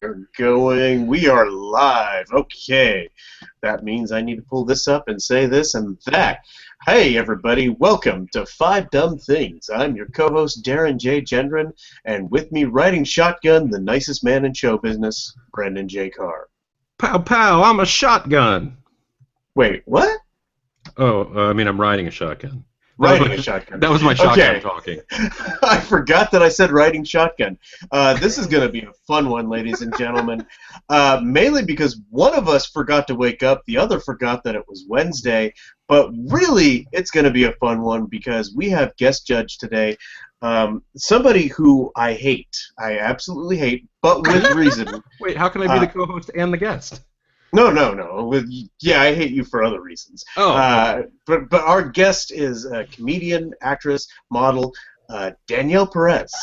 We're going. We are live. Okay. That means I need to pull this up and say this and that. Hey, everybody. Welcome to Five Dumb Things. I'm your co-host, Darren J. Gendron, and with me riding shotgun, the nicest man in show business, Brandon J. Carr. Pow, pow, I'm a shotgun. Wait, what? I'm riding a shotgun. Riding a shotgun. That was my shotgun talking. I forgot that I said riding shotgun. This is going to be a fun one, ladies and gentlemen. Mainly because one of us forgot to wake up, the other forgot that it was Wednesday. But really, it's going to be a fun one because we have guest judge today. Somebody who I hate. I absolutely hate, but with reason. Wait, how can I be the co-host and the guest? No. Yeah, I hate you for other reasons. Oh. But our guest is a comedian, actress, model, Danielle Perez.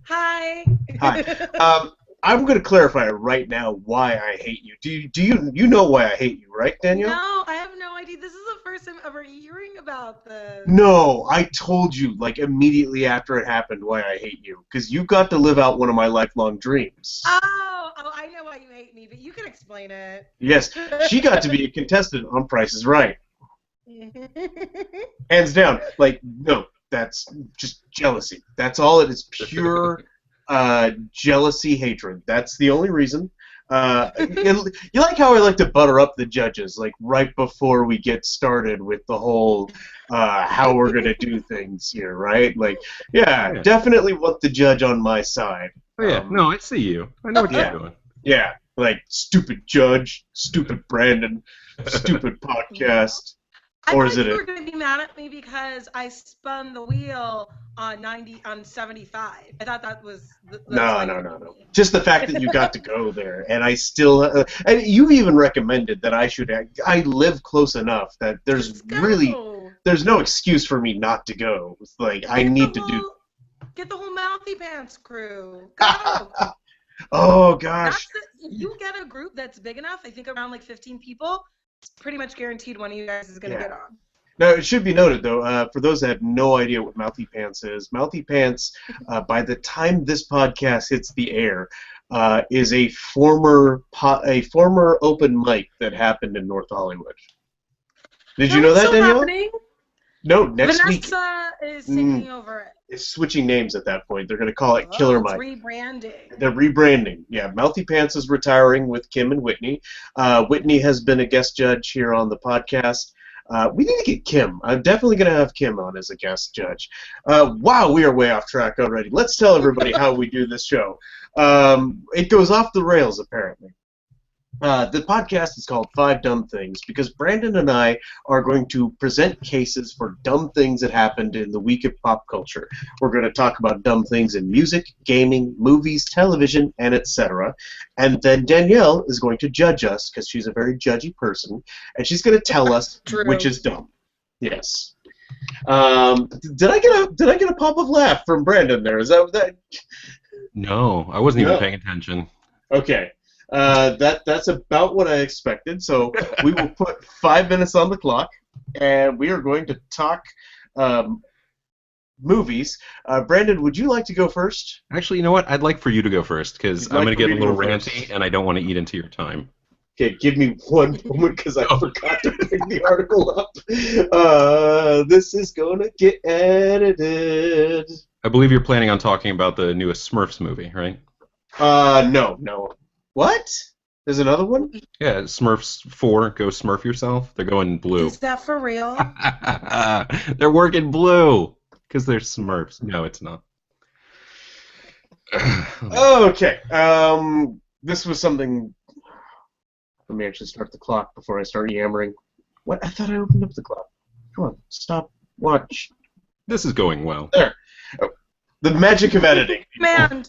Hi. Hi. I'm going to clarify right now why I hate you. Do you know why I hate you, right, Danielle? No, I have no idea. This is the first time ever hearing about this. No, I told you, like, immediately after it happened why I hate you. Because you got to live out one of my lifelong dreams. Oh, I know why you hate me, but you can explain it. Yes, she got to be a contestant on Price is Right. Hands down. Like, no, that's just jealousy. That's all it is, pure jealousy, hatred. That's the only reason. You like how I like to butter up the judges, like right before we get started with the whole how we're gonna do things here, right? Like, yeah, definitely want the judge on my side. Oh yeah, no, I see you. I know what you're doing. Yeah, like stupid judge, stupid Brandon, stupid podcast. I thought you were going to be mad at me because I spun the wheel on 75. I thought that was... No. Just the fact that you got to go there, and I still... and you even recommended that I should... I live close enough that there's no excuse for me not to go. It's like, I need to do... Get the whole Mouthy Pants crew. Go! Oh, gosh. If you get a group that's big enough, I think around like 15 people... It's pretty much guaranteed one of you guys is going to get on. Now, it should be noted, though, for those that have no idea what Mouthy Pants is, Mouthy Pants, by the time this podcast hits the air, is a former open mic that happened in North Hollywood. Did you know that, Danielle? Happening? No, next week. Vanessa is taking over it. It's switching names at that point. They're going to call it Killer Mike. Rebranding. They're rebranding. Yeah, Mouthy Pants is retiring with Kim and Whitney. Whitney has been a guest judge here on the podcast. We need to get Kim. I'm definitely going to have Kim on as a guest judge. Wow, we are way off track already. Let's tell everybody how we do this show. It goes off the rails, apparently. The podcast is called Five Dumb Things because Brandon and I are going to present cases for dumb things that happened in the week of pop culture. We're going to talk about dumb things in music, gaming, movies, television, and etc. And then Danielle is going to judge us because she's a very judgy person, and she's going to tell us which is dumb. Yes. Did I get a pop of laugh from Brandon there? Is that? No, I wasn't even paying attention. Okay. That's about what I expected. So we will put 5 minutes on the clock, and we are going to talk movies. Brandon, would you like to go first? Actually, you know what? I'd like for you to go first because I'm going to get a little ranty, and I don't want to eat into your time. Okay, give me one moment because I forgot to bring the article up. This is going to get edited. I believe you're planning on talking about the newest Smurfs movie, right? No. What? There's another one? Yeah, Smurfs 4, Go Smurf Yourself. They're going blue. Is that for real? They're working blue because they're Smurfs. No, it's not. Okay. This was something... Let me actually start the clock before I start yammering. What? I thought I opened up the clock. Come on, stop. Watch. This is going well. There. Oh, the magic of editing. Man.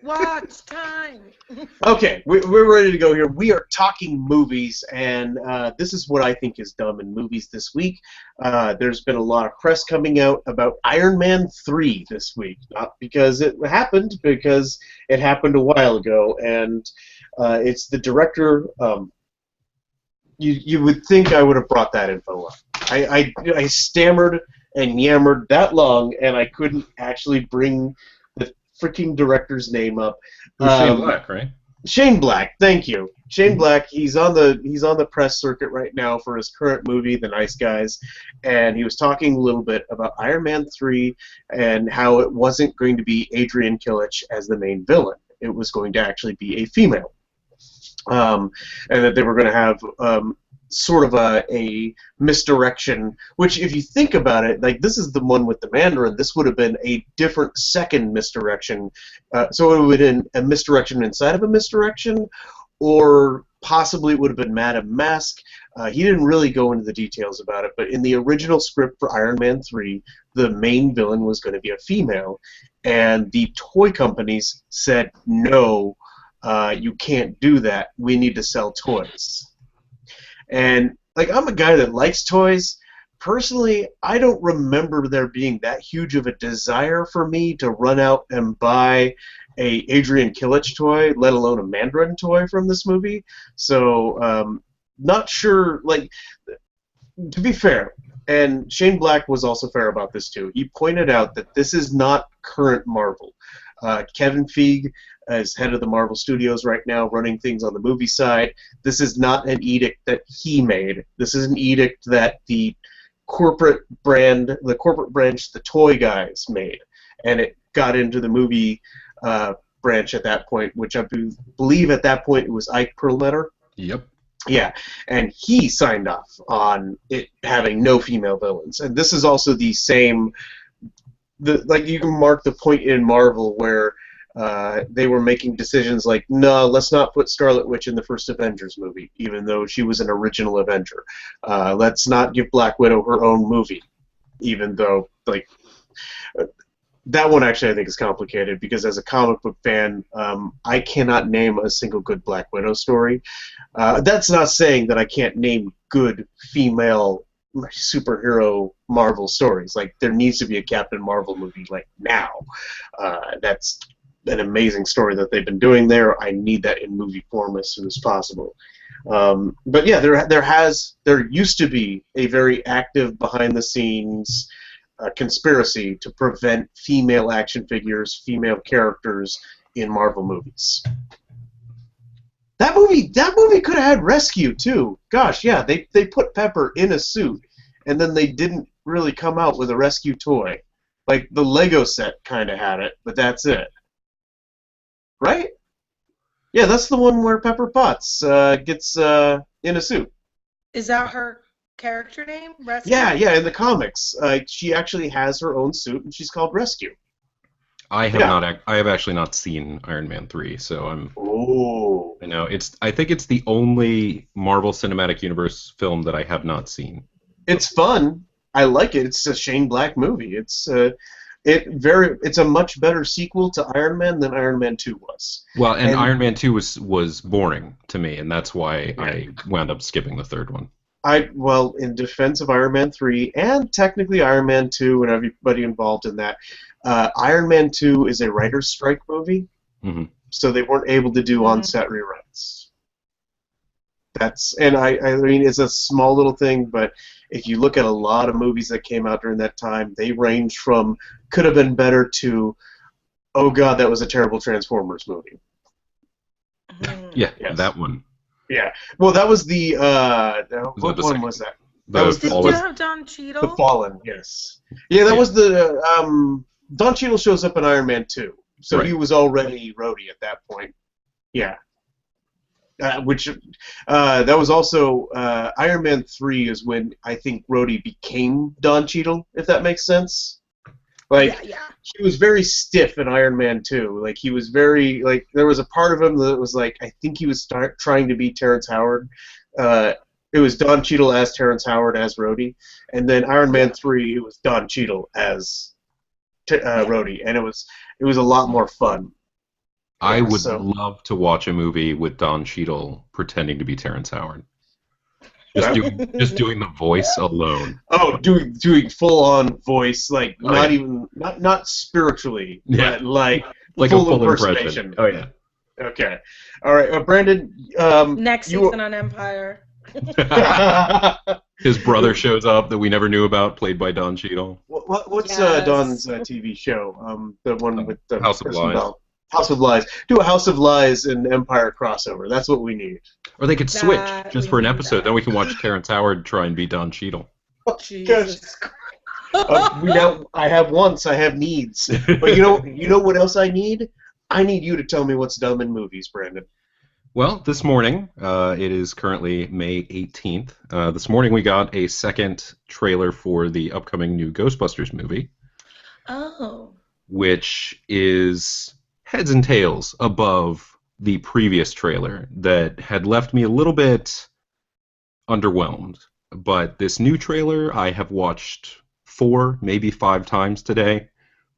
Watch time. Okay, we're ready to go here. We are talking movies, and this is what I think is dumb in movies this week. There's been a lot of press coming out about Iron Man 3 this week. Not because it happened, because it happened a while ago, and it's the director. You would think I would have brought that info up. I stammered and yammered that long, and I couldn't actually bring the freaking director's name up. Shane Black, right? Shane Black, thank you. Shane Black, he's on the press circuit right now for his current movie, The Nice Guys, and he was talking a little bit about Iron Man 3 and how it wasn't going to be Adrian Killich as the main villain. It was going to actually be a female. And that they were going to have sort of a misdirection, which if you think about it, like this is the one with the Mandarin, this would have been a different second misdirection. So it would have been a misdirection inside of a misdirection, or possibly it would have been Madame Mask. He didn't really go into the details about it, but in the original script for Iron Man 3, the main villain was going to be a female, and the toy companies said, no, you can't do that. We need to sell toys. And like I'm a guy that likes toys. Personally, I don't remember there being that huge of a desire for me to run out and buy a Adrian Killich toy, let alone a Mandarin toy from this movie. So, not sure. Like, to be fair, and Shane Black was also fair about this too. He pointed out that this is not current Marvel. Kevin Feige is head of the Marvel Studios right now, running things on the movie side. This is not an edict that he made. This is an edict that the corporate branch, the toy guys, made, and it got into the movie branch at that point, which I believe at that point it was Ike Perlmutter. Yep. Yeah, and he signed off on it having no female villains, and this is also the same. Like you can mark the point in Marvel where they were making decisions like, no, let's not put Scarlet Witch in the first Avengers movie, even though she was an original Avenger. Let's not give Black Widow her own movie, even though, like, that one actually I think is complicated because as a comic book fan, I cannot name a single good Black Widow story. That's not saying that I can't name good female superhero Marvel stories. Like, there needs to be a Captain Marvel movie, like, now. That's an amazing story that they've been doing there. I need that in movie form as soon as possible. But yeah, there used to be a very active behind-the-scenes conspiracy to prevent female action figures, female characters in Marvel movies. That movie could have had Rescue too. Gosh, yeah, they put Pepper in a suit, and then they didn't really come out with a Rescue toy. Like the Lego set kind of had it, but that's it. Right? Yeah, that's the one where Pepper Potts gets in a suit. Is that her character name? Rescue? Yeah, in the comics, she actually has her own suit, and she's called Rescue. I have actually not seen Iron Man 3, so I'm. Oh. I know I think it's the only Marvel Cinematic Universe film that I have not seen. It's fun. I like it. It's a Shane Black movie. It's a much better sequel to Iron Man than Iron Man 2 was. Well, and Iron Man 2 was boring to me, and that's why I wound up skipping the third one. Well, in defense of Iron Man 3 and technically Iron Man 2 and everybody involved in that, Iron Man 2 is a writer's strike movie, so they weren't able to do on-set rewrites. I mean, it's a small little thing, but if you look at a lot of movies that came out during that time, they range from could have been better to, oh god, that was a terrible Transformers movie. Yeah, yes. That one. Yeah. Well, that was the what one was that? That was Did you have Don Cheadle? The Fallen, yes. Yeah, that was the Don Cheadle shows up in Iron Man 2, so he was already Rhodey at that point. Yeah. That was also Iron Man 3 is when I think Rhodey became Don Cheadle, if that makes sense. Like, he was very stiff in Iron Man 2. Like, he was very, like, there was a part of him that was like, I think he was trying to be Terrence Howard. It was Don Cheadle as Terrence Howard as Rhodey. And then Iron Man 3, it was Don Cheadle as Rhodey. And it was a lot more fun. I would love to watch a movie with Don Cheadle pretending to be Terrence Howard. Just doing the voice alone. Oh, doing full on voice, like not spiritually, but like a full impersonation. Oh yeah. Okay. All right, Brandon. Next season on Empire. His brother shows up that we never knew about, played by Don Cheadle. What's Yes. Don's TV show? The one with the House of Kristen Lies. Bell. House of Lies. Do a House of Lies and Empire crossover. That's what we need. Or they could switch That just we for an need episode. that. Then we can watch Terrence Howard try and be Don Cheadle. Jesus Christ. I have wants. I have needs. But you know what else I need? I need you to tell me what's dumb in movies, Brandon. Well, this morning, it is currently May 18th. This morning we got a second trailer for the upcoming new Ghostbusters movie, Oh. which is heads and tails above the previous trailer that had left me a little bit underwhelmed. But this new trailer I have watched 4, maybe 5 times today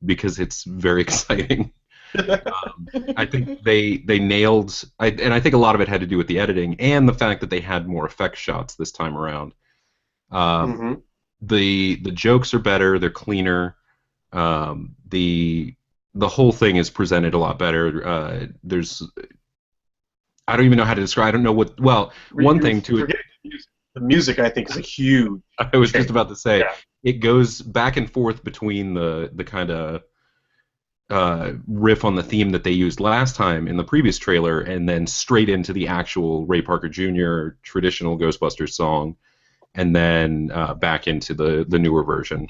because it's very exciting. I think they nailed, and I think a lot of it had to do with the editing and the fact that they had more effect shots this time around. The jokes are better, they're cleaner. The whole thing is presented a lot better. I don't even know how to describe. I don't know what. Well, one thing to it. The music, I think, is a huge. I was just about to say, yeah. It goes back and forth between the kind of riff on the theme that they used last time in the previous trailer, and then straight into the actual Ray Parker Jr. traditional Ghostbusters song, and then back into the newer version.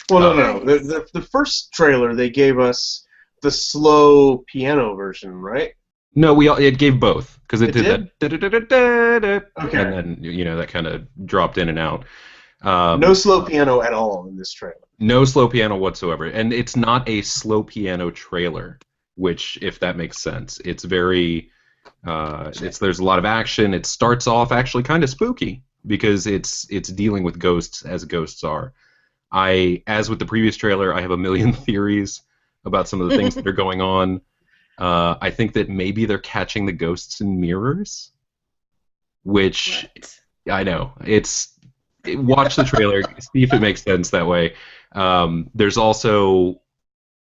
Well, no. The first trailer they gave us the slow piano version, right? No, it gave both because it did that. Okay. And then that kind of dropped in and out. No slow piano at all in this trailer. No slow piano whatsoever, and it's not a slow piano trailer, which, if that makes sense, it's very. There's a lot of action. It starts off actually kind of spooky because it's dealing with ghosts as ghosts are. As with the previous trailer, I have a million theories about some of the things that are going on. I think that maybe they're catching the ghosts in mirrors, which I know watch the trailer, see if it makes sense that way. There's also,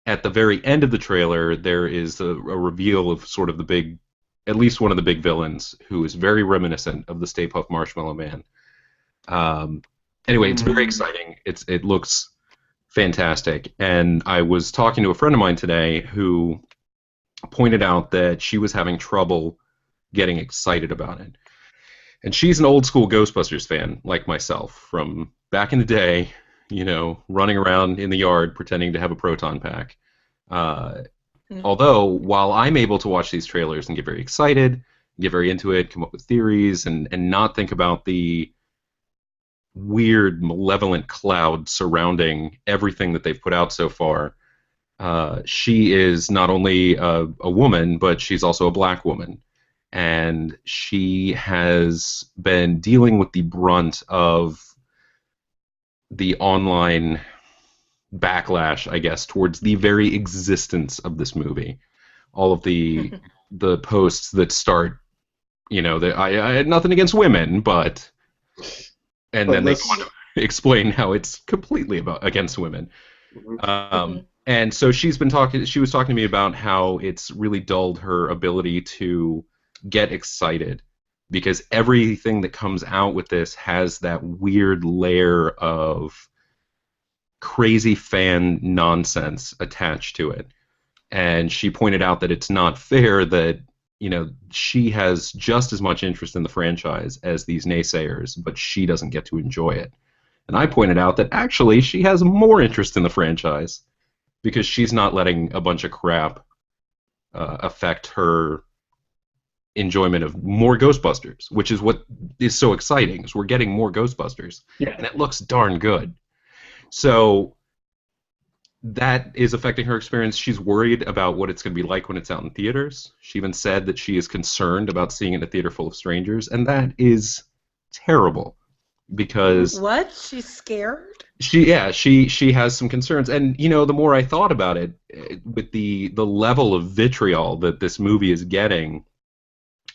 at the very end of the trailer, there is a reveal of sort of at least one of the big villains, who is very reminiscent of the Stay Puft Marshmallow Man. Anyway, it's very exciting. It looks fantastic. And I was talking to a friend of mine today who pointed out that she was having trouble getting excited about it. And she's an old school Ghostbusters fan, like myself, from back in the day, running around in the yard pretending to have a proton pack. Although, while I'm able to watch these trailers and get very excited, get very into it, come up with theories, and not think about the weird, malevolent cloud surrounding everything that they've put out so far, she is not only a woman, but she's also a black woman. And she has been dealing with the brunt of the online backlash, I guess, towards the very existence of this movie. All of the posts that start, that I had nothing against women, but then they go on to explain how it's completely against women. And so she was talking to me about how it's really dulled her ability to get excited, because everything that comes out with this has that weird layer of crazy fan nonsense attached to it. And she pointed out that it's not fair that she has just as much interest in the franchise as these naysayers, but she doesn't get to enjoy it. And I pointed out that actually she has more interest in the franchise because she's not letting a bunch of crap affect her enjoyment of more Ghostbusters, which is what is so exciting, is we're getting more Ghostbusters. Yeah. And it looks darn good. So that is affecting her experience. She's worried about what it's going to be like when it's out in theaters. She even said that she is concerned about seeing it in a theater full of strangers, and that is terrible because... What? She's scared? She has some concerns, and the more I thought about it, with the level of vitriol that this movie is getting,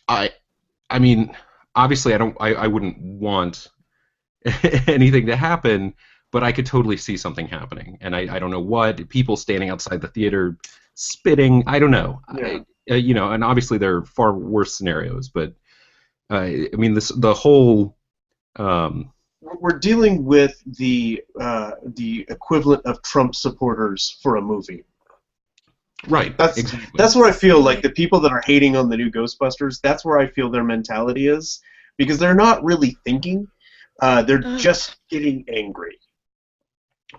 I mean, obviously I wouldn't want anything to happen, but I could totally see something happening, and I don't know what, people standing outside the theater spitting, I don't know. Yeah. And obviously there are far worse scenarios, but I mean, the whole. We're dealing with the equivalent of Trump supporters for a movie. Right. That's where I feel like the people that are hating on the new Ghostbusters. That's where I feel their mentality is, because they're not really thinking. They're just getting angry.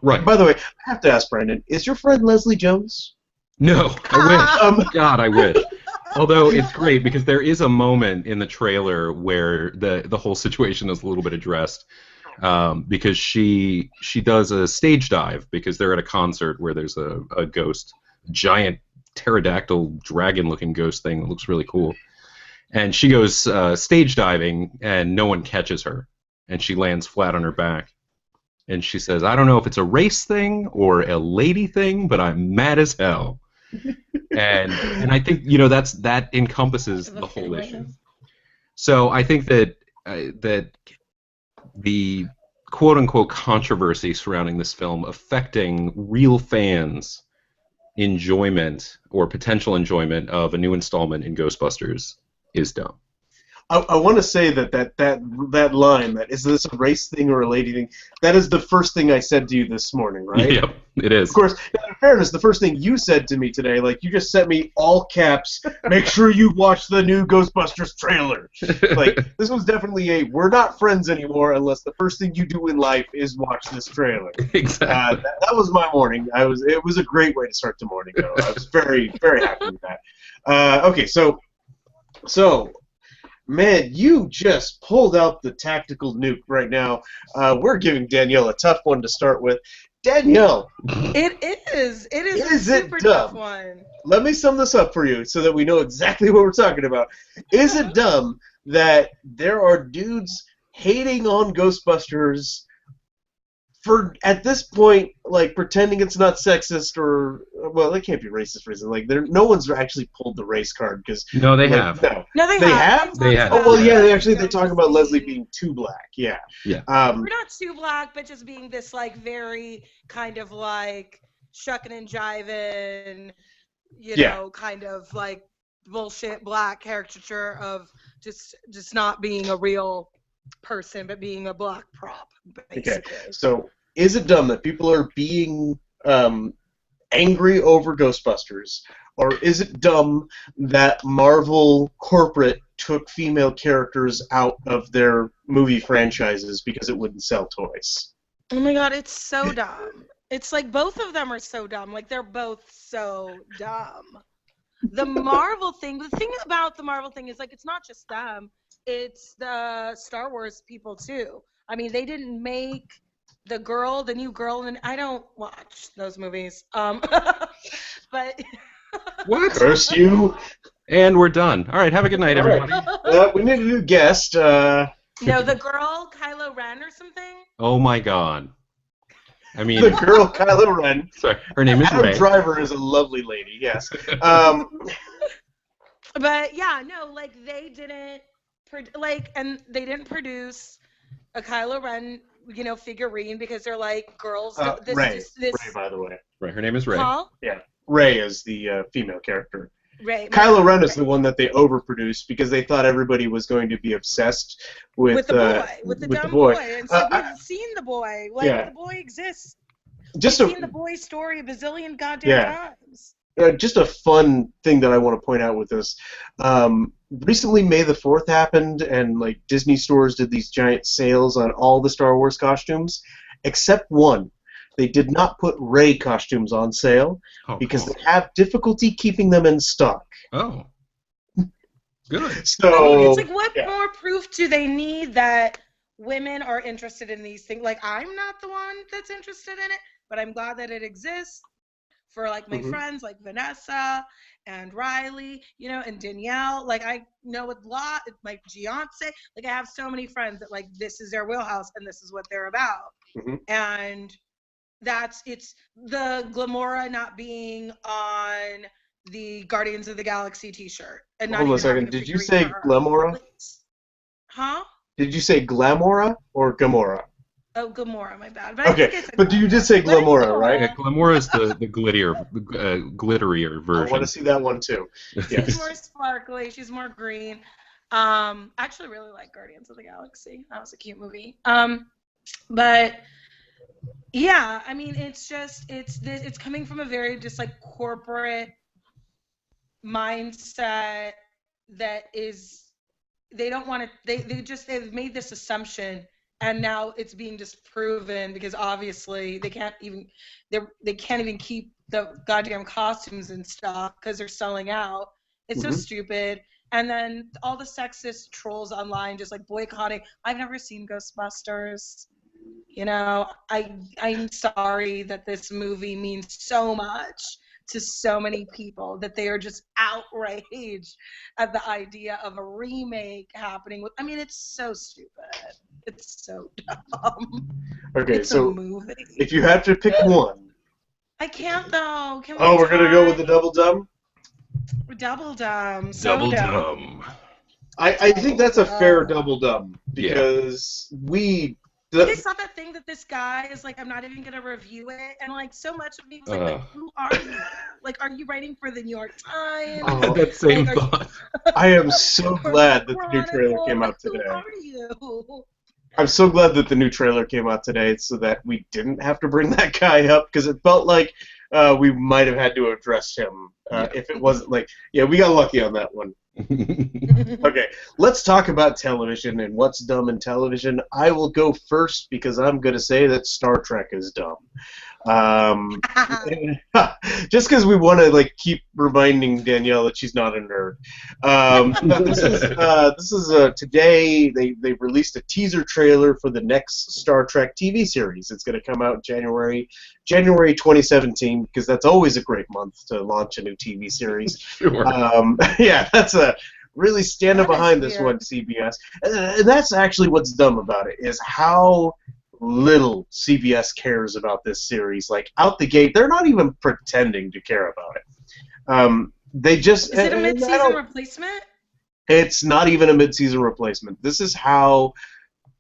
Right. By the way, I have to ask Brandon: is your friend Leslie Jones? No, I wish. God, I wish. Although it's great because there is a moment in the trailer where the whole situation is a little bit addressed, because she does a stage dive because they're at a concert where there's a ghost, giant pterodactyl dragon-looking ghost thing that looks really cool, and she goes stage diving and no one catches her, and she lands flat on her back. And she says, I don't know if it's a race thing or a lady thing, but I'm mad as hell. And I think, that encompasses the whole issue. So I think that that the quote-unquote controversy surrounding this film affecting real fans' enjoyment or potential enjoyment of a new installment in Ghostbusters is dumb. I want to say that line, that is this a race thing or a lady thing, that is the first thing I said to you this morning, right? Yep, it is. Of course, in fairness, the first thing you said to me today, like, you just sent me all caps, make sure you watch the new Ghostbusters trailer. Like, this was definitely we're not friends anymore unless the first thing you do in life is watch this trailer. Exactly. That was my morning. It was a great way to start the morning, though. I was very, very happy with that. Okay, so, man, you just pulled out the tactical nuke right now. We're giving Danielle a tough one to start with. Danielle. It is. It is a super tough one. Let me sum this up for you so that we know exactly what we're talking about. Is it dumb that there are dudes hating on Ghostbusters for, at this point, like, pretending it's not sexist or, well, it can't be racist reason. Like, no one's actually pulled the race card because no, they have. No, they have. They have. Oh well, yeah. They talk about Leslie being too black. Yeah. Yeah. We're not too black, but just being this like very kind of like shucking and jiving, you know, kind of like bullshit black caricature of just not being a real person, but being a black prop, basically. Okay. So, is it dumb that people are being angry over Ghostbusters, or is it dumb that Marvel corporate took female characters out of their movie franchises because it wouldn't sell toys? Oh my god, it's so dumb. It's like both of them are so dumb. Like, they're both so dumb. The Marvel thing, the thing about the Marvel thing is, like, it's not just them. It's the Star Wars people too. I mean, they didn't make the new girl, and I don't watch those movies. But what? Curse you! And we're done. All right, have a good night, everybody. We need a new guest. No, the girl Kylo Ren or something. Oh my God. I mean, the girl Kylo Ren. Sorry, her name is Adam Rey. Driver is a lovely lady. Yes. But yeah, no, like they didn't and they didn't produce a Kylo Ren, figurine because they're like girls. Rey, by the way. Right, her name is Rey. Huh? Yeah, Rey is the female character. Rey. Kylo Ren is the one that they overproduced because they thought everybody was going to be obsessed with the boy, with the dumb boy. And so we've seen the boy. Like, the boy exists. We've seen the boy story a bazillion goddamn times. Just a fun thing that I want to point out with this. Recently, May the 4th happened, and like Disney stores did these giant sales on all the Star Wars costumes, except one. They did not put Rey costumes on sale because they have difficulty keeping them in stock. Oh. Good. So it's like, what more proof do they need that women are interested in these things? Like, I'm not the one that's interested in it, but I'm glad that it exists for like my friends like Vanessa and Riley, and Danielle. Like, I know a lot, like Giance. Like, I have so many friends that like this is their wheelhouse and this is what they're about. And it's the Glamora not being on the Guardians of the Galaxy t-shirt. And not hold on a second. Did you say Glamora? Huh? Did you say Glamora or Gamora? Oh, Gamora, my bad. But okay, but you did say Glamora, right? Yeah, Glamora is the glitterier version. I want to see that one too. Yes. She's more sparkly. She's more green. I actually really like Guardians of the Galaxy. That was a cute movie. But yeah, I mean, it's coming from a very just like corporate mindset that is they don't want to they've made this assumption and now it's being disproven because obviously they can't even keep the goddamn costumes in stock because they're selling out. It's so stupid. And then all the sexist trolls online just like boycotting. I've never seen Ghostbusters. You know, I'm sorry that this movie means so much to so many people that they are just outraged at the idea of a remake happening. I mean, it's so stupid. It's so dumb. Okay, it's so a movie. if you have to pick one. I can't though. Can we we're going to go with the Double Dumb? Double Dumb. So Double dumb. Dumb. I think that's a fair Double Dumb because I saw that thing that this guy is like, I'm not even going to review it. And like, so much of me was like, who are you? Like, are you writing for the New York Times? I had that same thought. I am so glad that the new trailer came out today. Who are you? I'm so glad that the new trailer came out today so that we didn't have to bring that guy up because it felt like we might have had to address him if it wasn't like, we got lucky on that one. Okay, let's talk about television and what's dumb in television. I will go first because I'm going to say that Star Trek is dumb. Just because we want to like keep reminding Danielle that she's not a nerd. This is today they released a teaser trailer for the next Star Trek TV series. It's going to come out January 2017 because that's always a great month to launch a new TV series. Sure. That's a really standing behind this one, CBS. And that's actually what's dumb about it is how little CBS cares about this series. Like out the gate, they're not even pretending to care about it. They just is it a mid-season replacement? It's not even a mid-season replacement. This is how.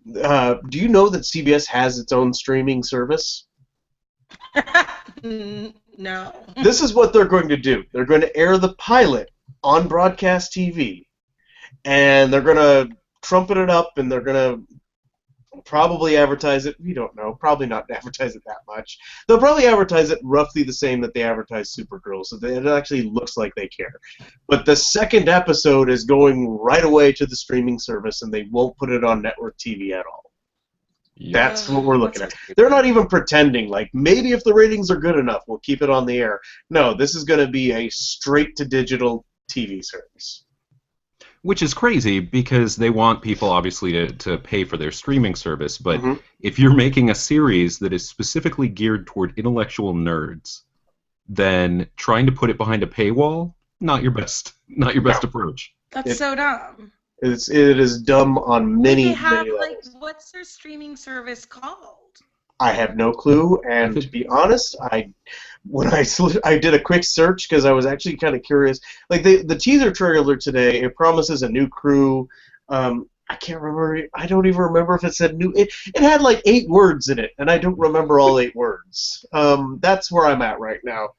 Do you know that CBS has its own streaming service? No. This is what they're going to do. They're going to air the pilot on broadcast TV, and they're going to trumpet it up, and they're going to probably advertise it. We don't know. Probably not advertise it that much. They'll probably advertise it roughly the same that they advertise Supergirl, so that it actually looks like they care. But the second episode is going right away to the streaming service, and they won't put it on network TV at all. Yeah. That's what we're looking at. They're not even pretending, like, maybe if the ratings are good enough, we'll keep it on the air. No, this is going to be a straight-to-digital TV series. Which is crazy because they want people, obviously, to pay for their streaming service. But if you're making a series that is specifically geared toward intellectual nerds, then trying to put it behind a paywall, not your best approach. That's so dumb. It is dumb on many levels. Like, what's their streaming service called? I have no clue, and to be honest, I did a quick search because I was actually kind of curious. Like the teaser trailer today, it promises a new crew. I can't remember. I don't even remember if it said new. It had like 8 words in it, and I don't remember all 8 words. That's where I'm at right now.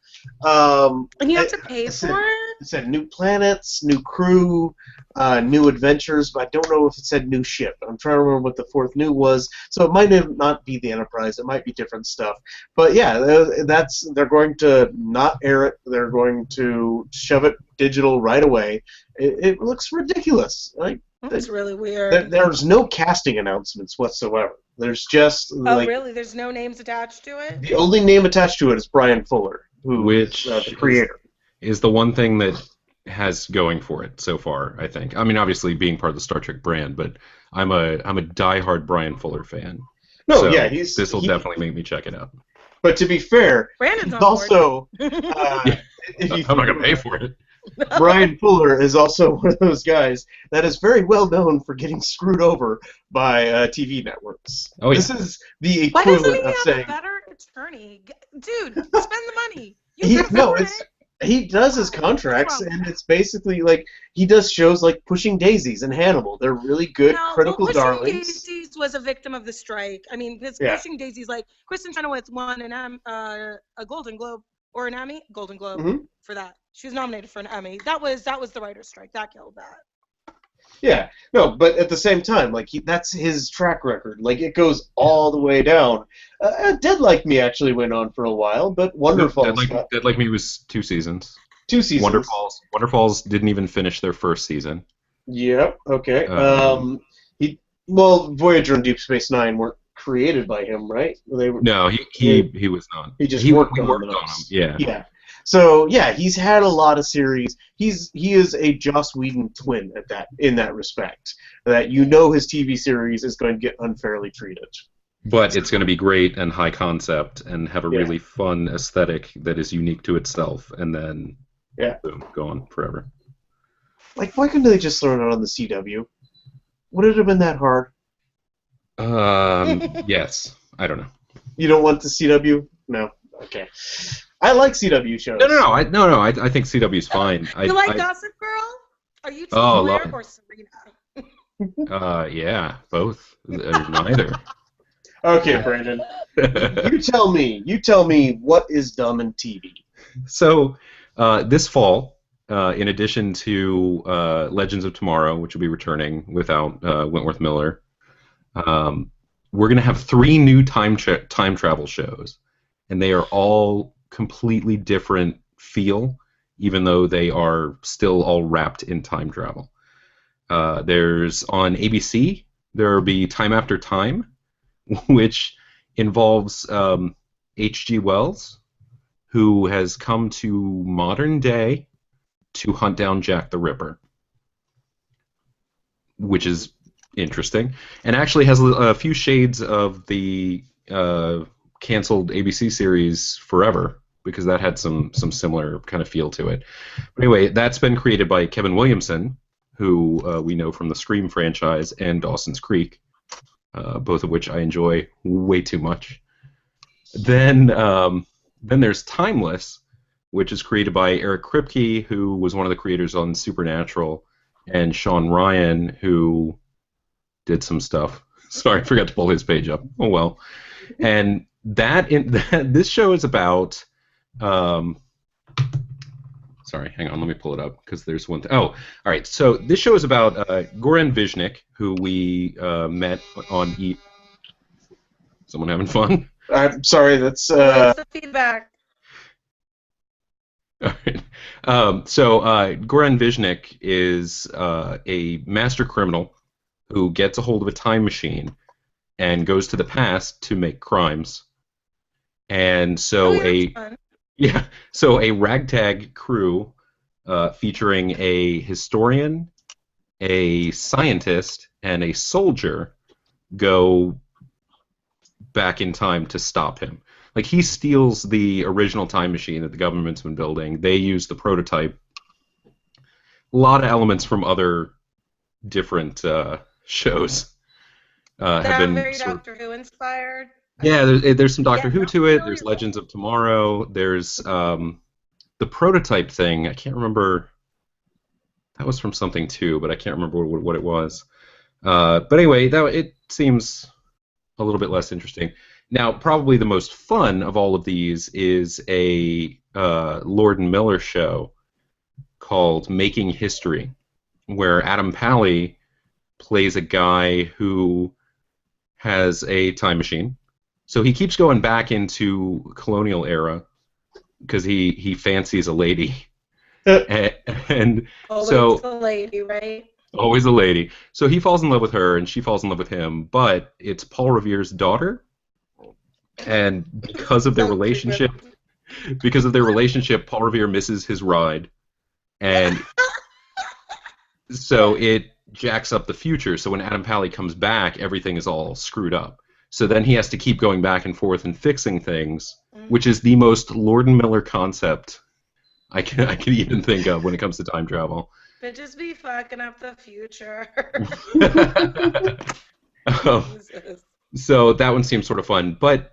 And you have to pay for it? It said new planets, new crew, new adventures, but I don't know if it said new ship. I'm trying to remember what the 4th new was. So it might not be the Enterprise. It might be different stuff. But yeah, they're going to not air it. They're going to shove it digital right away. It looks ridiculous. Like, that's really weird. There's no casting announcements whatsoever. There's just really? There's no names attached to it? The only name attached to it is Brian Fuller, which the creator. Is the one thing that has going for it so far, I think. I mean, obviously being part of the Star Trek brand, but I'm a diehard Brian Fuller fan. No, so yeah, this will definitely make me check it out. But to be fair, Brandon's also I'm not gonna pay for it. Brian Fuller is also one of those guys that is very well known for getting screwed over by TV networks. Oh, yeah. This is the equivalent of saying, "Why doesn't he have a better attorney, dude? Spend the money." He does his contracts, and it's basically like he does shows like Pushing Daisies and Hannibal. They're really good, critical darlings. Pushing Daisies was a victim of the strike. I mean, Pushing Daisies, like Kristen Chenoweth won a Golden Globe or an Emmy, Golden Globe for that. She was nominated for an Emmy. That was the writer's strike that killed that. Yeah, no, but at the same time, like that's his track record. Like it goes all the way down. Dead Like Me actually went on for a while, but No, Wonderfall's got Dead Like Me was 2 seasons. 2 seasons. Wonderfalls didn't even finish their first season. Yep. Okay. Um, Voyager and Deep Space Nine weren't created by him, right? They were. no, he was not. He just He worked on worked those. on them. Yeah. Yeah. So yeah, he's had a lot of series. He is a Joss Whedon twin in that respect. That his TV series is going to get unfairly treated. But it's going to be great and high concept and have a Yeah. really fun aesthetic that is unique to itself, and then boom, go on forever. Like, why couldn't they just throw it on the CW? Would it have been that hard? Yes. I don't know. You don't want the CW? No. Okay. I like CW shows. No. I think CW's fine. You like Gossip Girl? Are you Team love Blair it. or Serena? Yeah, both. Neither. Okay, Brandon. You tell me what is dumb in TV. So, this fall, in addition to Legends of Tomorrow, which will be returning without Wentworth Miller, we're going to have 3 new time travel shows, and they are all completely different feel, even though they are still all wrapped in time travel. There's on ABC, there will be Time After Time, which involves H.G. Wells, who has come to modern day to hunt down Jack the Ripper, which is interesting, and actually has a few shades of the canceled ABC series Forever, because that had some similar kind of feel to it. But anyway, that's been created by Kevin Williamson, who we know from the Scream franchise and Dawson's Creek, both of which I enjoy way too much. Then there's Timeless, which is created by Eric Kripke, who was one of the creators on Supernatural, and Sean Ryan, who did some stuff. Sorry, I forgot to pull his page up. Oh well. And this show is about. Sorry, hang on. Let me pull it up because there's one. Oh, all right. So this show is about Goran Viznik, who we met on E. Someone having fun? I'm sorry. That's. What's the feedback? All right. So Goran Viznik is a master criminal who gets a hold of a time machine and goes to the past to make crimes. And so so a ragtag crew featuring a historian, a scientist, and a soldier go back in time to stop him. Like, he steals the original time machine that the government's been building. They use the prototype. A lot of elements from other different shows have been very Doctor Who inspired. Yeah, there's some Doctor Who to it. There's Legends of Tomorrow. There's the prototype thing. I can't remember. That was from something too, but I can't remember what it was. But anyway, it seems a little bit less interesting. Now, probably the most fun of all of these is a Lord and Miller show called Making History, where Adam Pally plays a guy who has a time machine. So he keeps going back into colonial era because he fancies a lady. and always so a lady, right? Always a lady. So he falls in love with her, and she falls in love with him, but it's Paul Revere's daughter. And because of their relationship, Paul Revere misses his ride, and so it jacks up the future. So when Adam Pally comes back, everything is all screwed up. So then he has to keep going back and forth and fixing things, which is the most Lord and Miller concept I can even think of when it comes to time travel. But just be fucking up the future. So that one seems sort of fun, but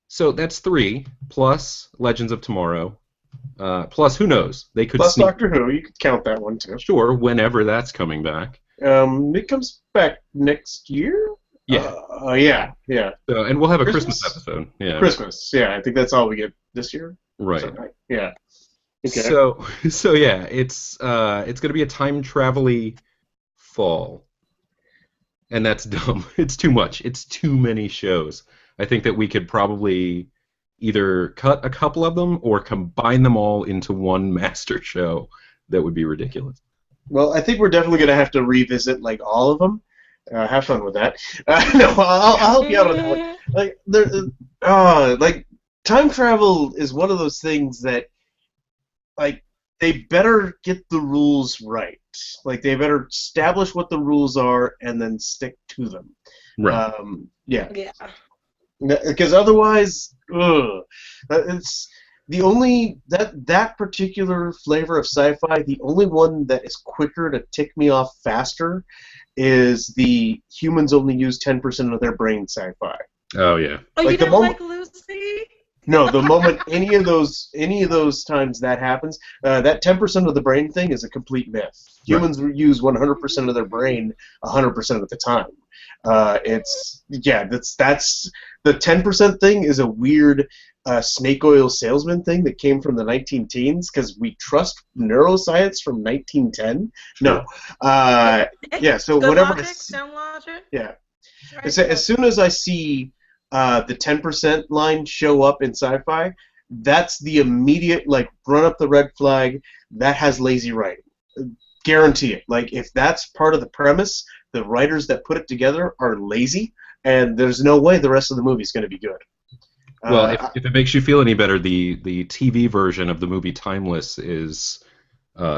so that's 3 plus Legends of Tomorrow, plus who knows, they could plus Doctor Who. You could count that one too. Sure, whenever that's coming back. It comes back next year. Yeah. Yeah. So, and we'll have a Christmas episode. Yeah. Christmas. Yeah, I think that's all we get this year. Right. Yeah. Okay. So yeah, it's going to be a time travel-y fall. And that's dumb. It's too much. It's too many shows. I think that we could probably either cut a couple of them or combine them all into one master show. That would be ridiculous. Well, I think we're definitely going to have to revisit like all of them. Have fun with that. No, I'll help you out on that one. Like time travel is one of those things that, like, they better get the rules right. Like, they better establish what the rules are and then stick to them. Right. Yeah. Yeah. Because otherwise, it's the only that particular flavor of sci-fi. The only one that is quicker to tick me off faster is the humans only use 10% of their brain sci-fi. Oh yeah. Oh, Like you don't like Lucy? No, the moment any of those times that happens, that 10% of the brain thing is a complete myth. Humans use 100% of their brain 100% of the time. That's the 10% thing is a weird snake oil salesman thing that came from the 19-teens because we trust neuroscience from 1910. No, yeah. So Good whenever logic, sound logic. yeah, Right. as soon as I see the 10% line show up in sci-fi, that's the immediate, like, run up the red flag. That has lazy writing. Guarantee it. Like, if that's part of the premise, the writers that put it together are lazy, and there's no way the rest of the movie's going to be good. Well, if it makes you feel any better, the TV version of the movie Timeless is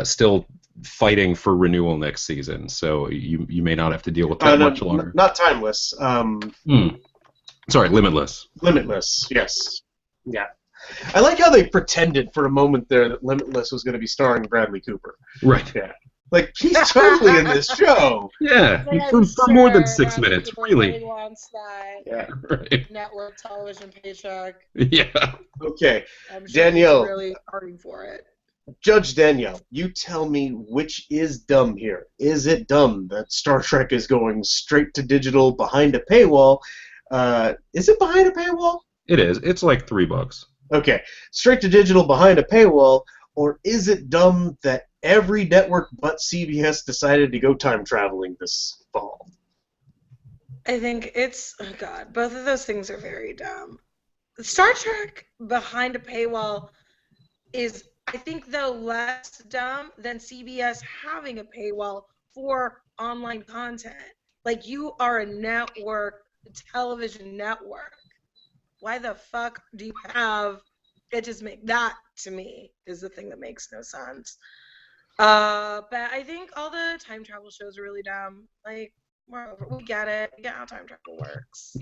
still fighting for renewal next season, so you may not have to deal with that much longer. Not Timeless. Sorry, Limitless. Limitless, yes. Yeah. I like how they pretended for a moment there that Limitless was going to be starring Bradley Cooper. Right. Yeah. Like, he's totally in this show. Yeah, for more than 6 minutes, really. Wants that Right. network television paycheck. Yeah. Okay, I'm sure Danielle. he's really hurting for it. Judge Danielle, you tell me which is dumb here. Is it dumb that Star Trek is going straight to digital behind a paywall? Is it behind a paywall? It is. It's like $3. Okay, straight to digital behind a paywall, or is it dumb that every network but CBS decided to go time traveling this fall? I think it's, oh God, both of those things are very dumb. Star Trek behind a paywall is, I think, though, less dumb than CBS having a paywall for online content. Like, you are a network, a television network. Why the fuck do you have it? Just make that, to me, is the thing that makes no sense. But I think all the time travel shows are really dumb. Like, we get it. We get how time travel works.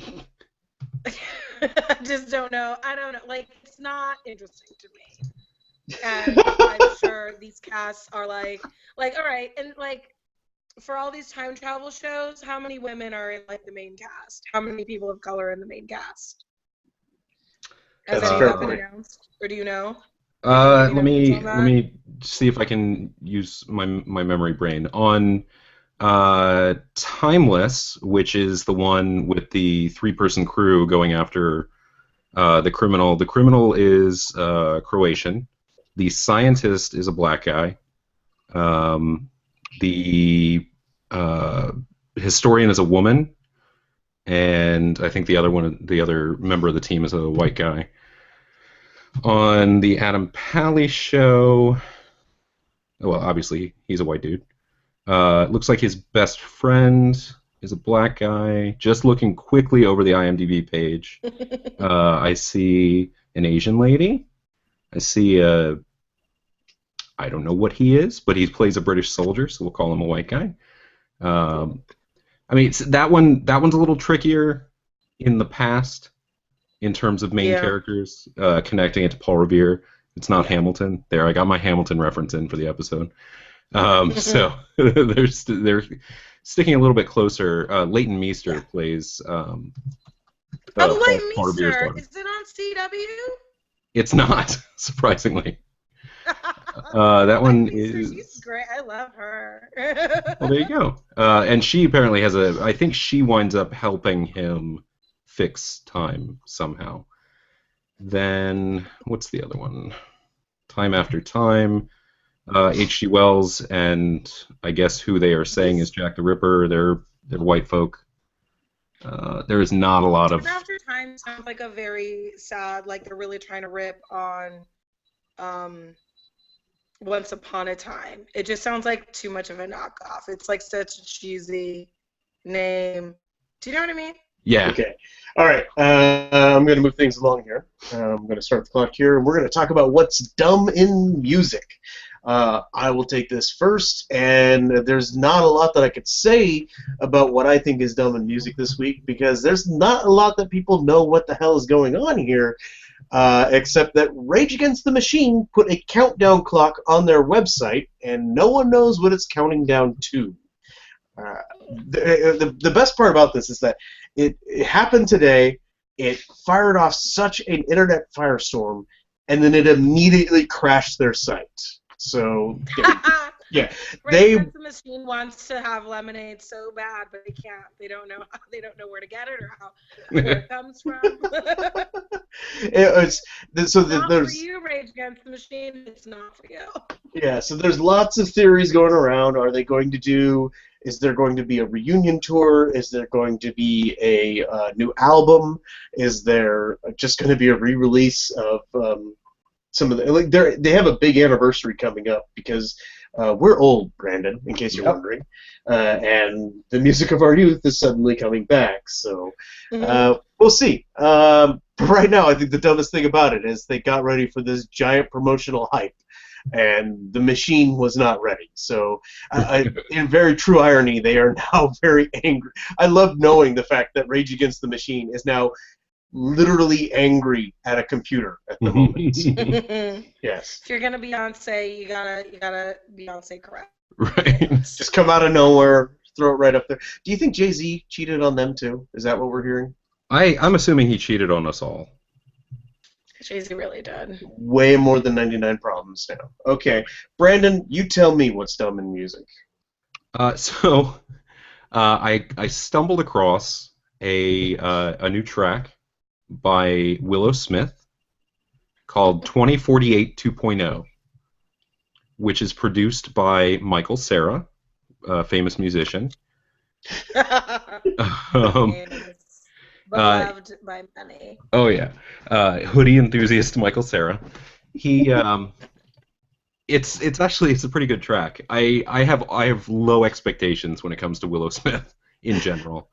I just don't know. I don't know. Like, it's not interesting to me. And I'm sure these casts are like, all right, and like, for all these time travel shows, how many women are in, like, the main cast? How many people of color in the main cast? Has any of that been announced, or do you know? Let me see if I can use my memory brain on Timeless, which is the one with the 3-person crew going after the criminal. The criminal is Croatian. The scientist is a black guy. The historian is a woman, and I think the other member of the team is a white guy. On the Adam Pally show, well, obviously he's a white dude. Looks like his best friend is a black guy. Just looking quickly over the IMDb page, I see an Asian lady. I see I don't know what he is, but he plays a British soldier, so we'll call him a white guy. I mean, that one's a little trickier in the past in terms of main characters, connecting it to Paul Revere. It's not Hamilton. There, I got my Hamilton reference in for the episode. So they're sticking a little bit closer. Leighton Meester plays. Leighton Meester. Is it on CW? It's not, surprisingly. That one is. She's great. I love her. Well, there you go. And she apparently has I think she winds up helping him fix time somehow. Then what's the other one? Time After Time. H.G. Wells and I guess who they are saying is Jack the Ripper. They're white folk. There is not a lot of. After Time sounds like a very sad, like they're really trying to rip on Once Upon a Time. It just sounds like too much of a knockoff. It's like such a cheesy name. Do you know what I mean? Yeah. Okay. All right. I'm going to move things along here. I'm going to start the clock here, and we're going to talk about what's dumb in music. I will take this first, and there's not a lot that I could say about what I think is dumb in music this week because there's not a lot that people know what the hell is going on here, except that Rage Against the Machine put a countdown clock on their website, and no one knows what it's counting down to. The best part about this is that it happened today. It fired off such an internet firestorm, and then it immediately crashed their site. So yeah, Rage Against the Machine wants to have lemonade so bad, but they can't. They don't know. They don't know where to get it or where it comes from. It's not for you, Rage Against the Machine. It's not for you. Yeah, so there's lots of theories going around. Are they going to do? Is there going to be a reunion tour? Is there going to be a new album? Is there just going to be a re-release of some of the? Like, they have a big anniversary coming up because we're old, Brandon. In case you're wondering, and the music of our youth is suddenly coming back. So we'll see. Right now, I think the dumbest thing about it is they got ready for this giant promotional hype. And the machine was not ready. So, in very true irony, they are now very angry. I love knowing the fact that Rage Against the Machine is now literally angry at a computer at the moment. Yes. If you're gonna Beyonce, you gotta Beyonce correct. Right. Just come out of nowhere, throw it right up there. Do you think Jay-Z cheated on them too? Is that what we're hearing? I'm assuming he cheated on us all. Jay-Z really did. Way more than 99 Problems now. Okay. Brandon, you tell me what's dumb in music. I stumbled across a new track by Willow Smith called 2048 2.0, which is produced by Michael Cera, a famous musician. Beloved by many. Oh yeah, hoodie enthusiast Michael Cera. He it's a pretty good track. I have low expectations when it comes to Willow Smith in general,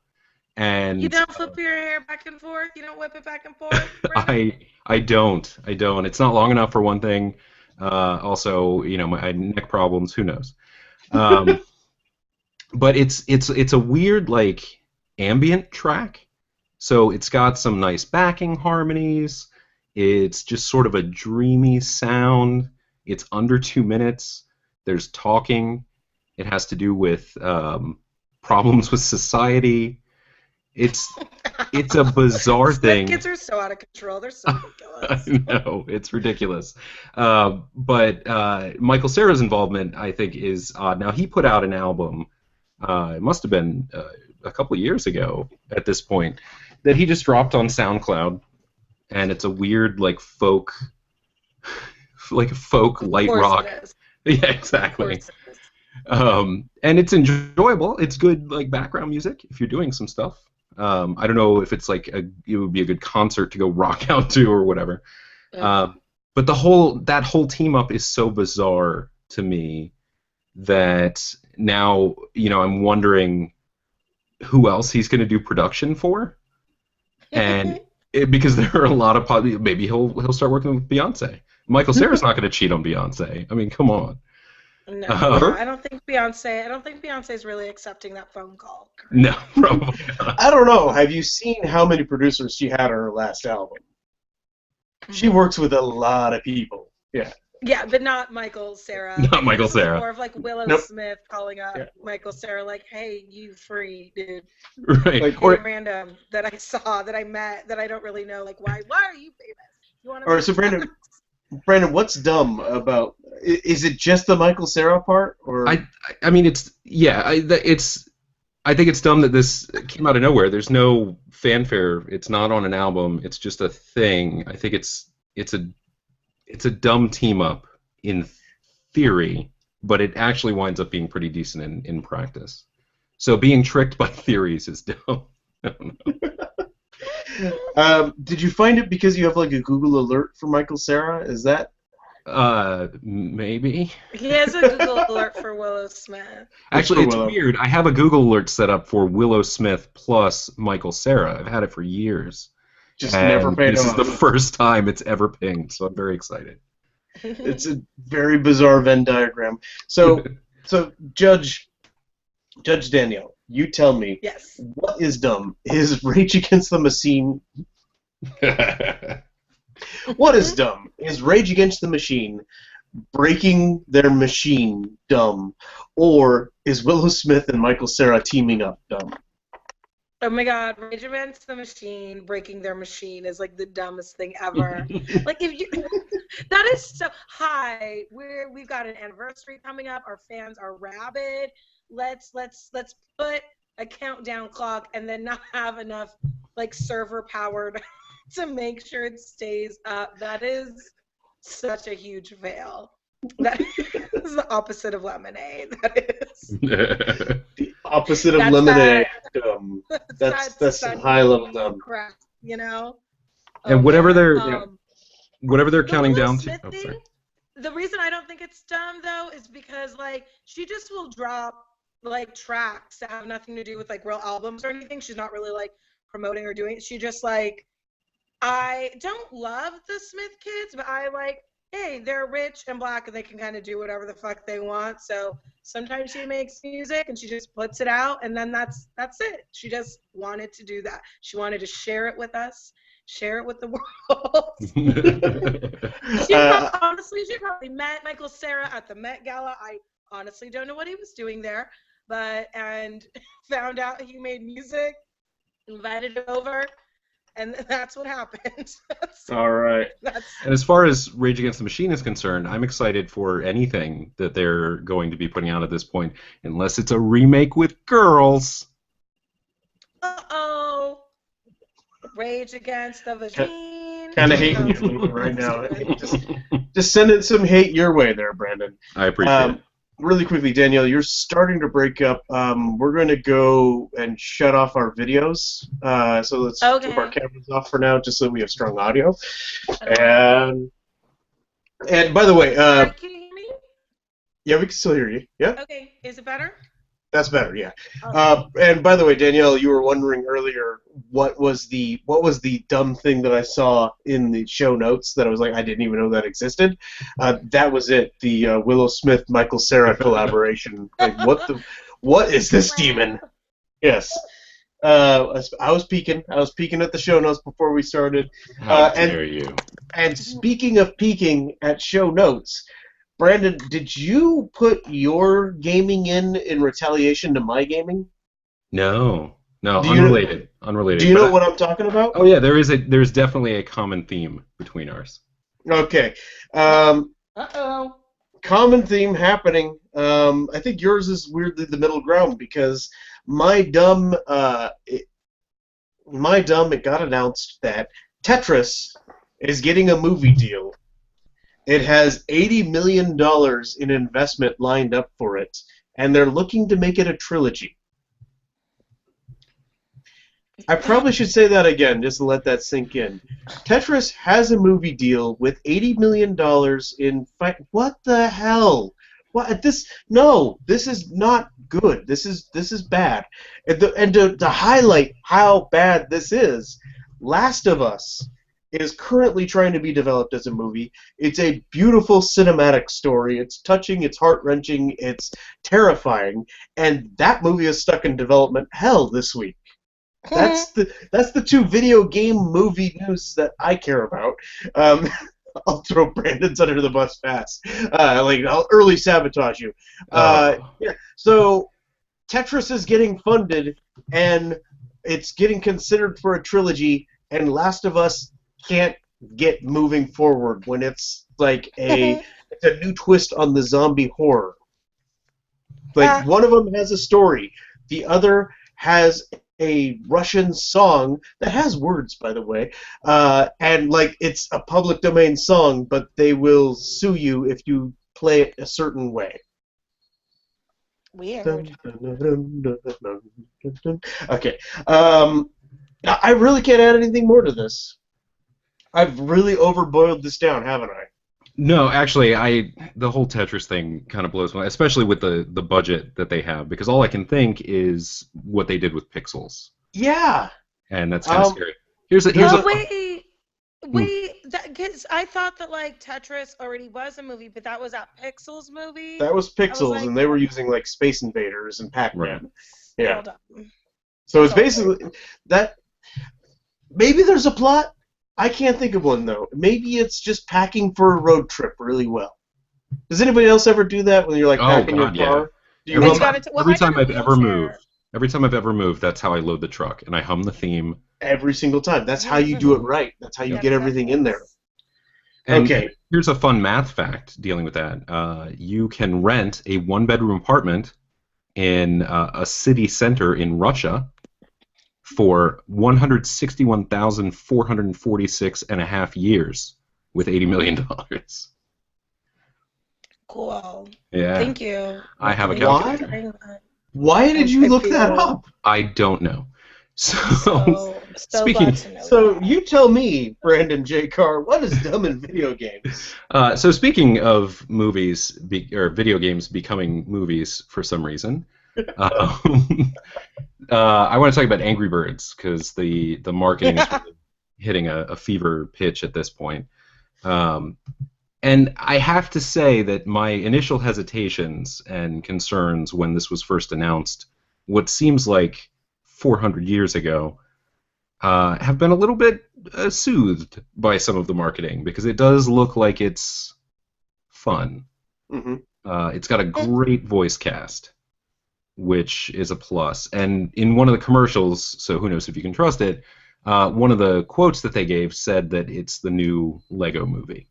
and you don't flip your hair back and forth. You don't whip it back and forth. I don't. It's not long enough for one thing. Also, my I had neck problems. Who knows? But it's a weird like ambient track. So it's got some nice backing harmonies. It's just sort of a dreamy sound. It's under 2 minutes. There's talking. It has to do with problems with society. It's a bizarre thing. Kids are so out of control. They're so ridiculous. I know, it's ridiculous. But Michael Cera's involvement, I think, is odd. Now, he put out an album, it must have been a couple of years ago at this point, that he just dropped on SoundCloud, and it's a weird, like, folk light rock. Yeah, exactly. And it's enjoyable. It's good, like, background music if you're doing some stuff. I don't know if it's like it would be a good concert to go rock out to or whatever. But that whole team up is so bizarre to me that now I'm wondering who else he's going to do production for, and because there are a lot of maybe he'll start working with Beyonce. Michael Cera's not going to cheat on Beyonce. I mean, come on. No, I don't think Beyonce's really accepting that phone call. No, probably not. I don't know. Have you seen how many producers she had on her last album? She works with a lot of people. Yeah. Yeah, but not Michael Cera. Not Michael Cera. More of like Willow Smith calling up Michael Cera, like, "Hey, you free dude." Right. Like, or random that I saw, that I met, that I don't really know. Like, why are you famous? You want to? All right, so Brandon, what's dumb about? Is it just the Michael Cera part, or? I mean, I think it's dumb that this came out of nowhere. There's no fanfare. It's not on an album. It's just a thing. I think it's a dumb team up in theory, but it actually winds up being pretty decent in practice. So being tricked by theories is dumb. I don't know. Did you find it because you have like a Google alert for Michael Cera? Is that? Maybe. He has a Google alert for Willow Smith. Actually, it's Willow. weird. I have a Google alert set up for Willow Smith plus Michael Cera. I've had it for years. Just And never paid this off. is the first time it's ever pinged, so I'm very excited. It's a very bizarre Venn diagram. So Judge Danielle, you tell me, Yes. what is dumb? Is Rage Against the Machine? What is dumb? Is Rage Against the Machine breaking their machine dumb, or is Willow Smith and Michael Cera teaming up dumb? Oh my God, Rage Against the Machine breaking their machine is like the dumbest thing ever. Like if you, that is so high. We've got an anniversary coming up. Our fans are rabid. Let's put a countdown clock and then not have enough like server powered to make sure it stays up. That is such a huge fail. That is the opposite of lemonade. That is. The opposite of That's lemonade. Dumb. That's some high level dumb. Crap, you know. And whatever they're the counting Willow down Smith to. thing, the reason I don't think it's dumb though is because like she just will drop like tracks that have nothing to do with like real albums or anything. She's not really like promoting or doing. She just like, I don't love the Smith kids, but I like, hey, they're rich and black and they can kind of do whatever the fuck they want. So sometimes she makes music and she just puts it out and then that's it. She just wanted to do that. She wanted to share it with us, share it with the world. Honestly, she probably met Michael Cera at the Met Gala. I honestly don't know what he was doing there, and found out he made music, invited him over, and that's what happened. All right. And as far as Rage Against the Machine is concerned, I'm excited for anything that they're going to be putting out at this point, unless it's a remake with girls. Uh-oh. Rage Against the Machine. Kind of hating you right now. Just sending some hate your way there, Brandon. I appreciate it. Really quickly, Danielle, you're starting to break up. We're going to go and shut off our videos. So let's keep our cameras off for now, just so we have strong audio. And by the way, can you hear me? Yeah, we can still hear you. Yeah. Okay, is it better? That's better, yeah. Okay. And by the way, Danielle, you were wondering earlier what was the dumb thing that I saw in the show notes that I was like, I didn't even know that existed. That was it. The Willow Smith Michael Cera collaboration. Like, what is this demon? Yes. I was peeking. I was peeking at the show notes before we started. How dare you? And speaking of peeking at show notes, Brandon, did you put your gaming in retaliation to my gaming? No, unrelated. Unrelated. Do you know what I'm talking about? Oh yeah, there's definitely a common theme between ours. Okay. Uh-oh. Common theme happening. I think yours is weirdly the middle ground because it got announced that Tetris is getting a movie deal. It has $80 million in investment lined up for it, and they're looking to make it a trilogy. I probably should say that again, just to let that sink in. Tetris has a movie deal with $80 million in... What the hell? What this? No, this is not good. This is bad. And to highlight how bad this is, Last of Us is currently trying to be developed as a movie. It's a beautiful cinematic story. It's touching, it's heart-wrenching, it's terrifying, and that movie is stuck in development hell this week. That's the two video game movie news that I care about. I'll throw Brandon's under the bus fast. I'll early sabotage you. Yeah. So Tetris is getting funded, and it's getting considered for a trilogy, and Last of Us can't get moving forward when it's like it's a new twist on the zombie horror. Like one of them has a story, the other has a Russian song that has words, by the way, and like it's a public domain song, but they will sue you if you play it a certain way. Weird. Okay. I really can't add anything more to this. I've really overboiled this down, haven't I? No, actually, the whole Tetris thing kind of blows my, especially with the budget that they have, because all I can think is what they did with Pixels, Yeah. and that's kind of scary. Here's a wait, because I thought that like Tetris already was a movie, but that was that Pixels movie. That was Pixels, like, and they were using like Space Invaders and Pac-Man. Right. Yeah. So it's basically that. Maybe there's a plot. I can't think of one though. Maybe it's just packing for a road trip really well. Does anybody else ever do that when you're like packing your car? Yeah. Every time I've ever moved, that's how I load the truck, and I hum the theme every single time. That's how you do it right. That's how you get everything in there. And here's a fun math fact dealing with that. You can rent a one-bedroom apartment in a city center in Russia for 161,446 and a half years with $80 million. Cool. Yeah. Thank you. I have a calculator. Why did you look that up? I don't know. So you tell me, Brandon J. Carr, what is dumb in video games? So speaking of movies or video games becoming movies for some reason, I want to talk about Angry Birds because the marketing is really hitting a fever pitch at this point. And I have to say that my initial hesitations and concerns when this was first announced, what seems like 400 years ago, have been a little bit soothed by some of the marketing because it does look like it's fun. Mm-hmm. It's got a great voice cast, which is a plus. And in one of the commercials, so who knows if you can trust it, one of the quotes that they gave said that it's the new Lego movie.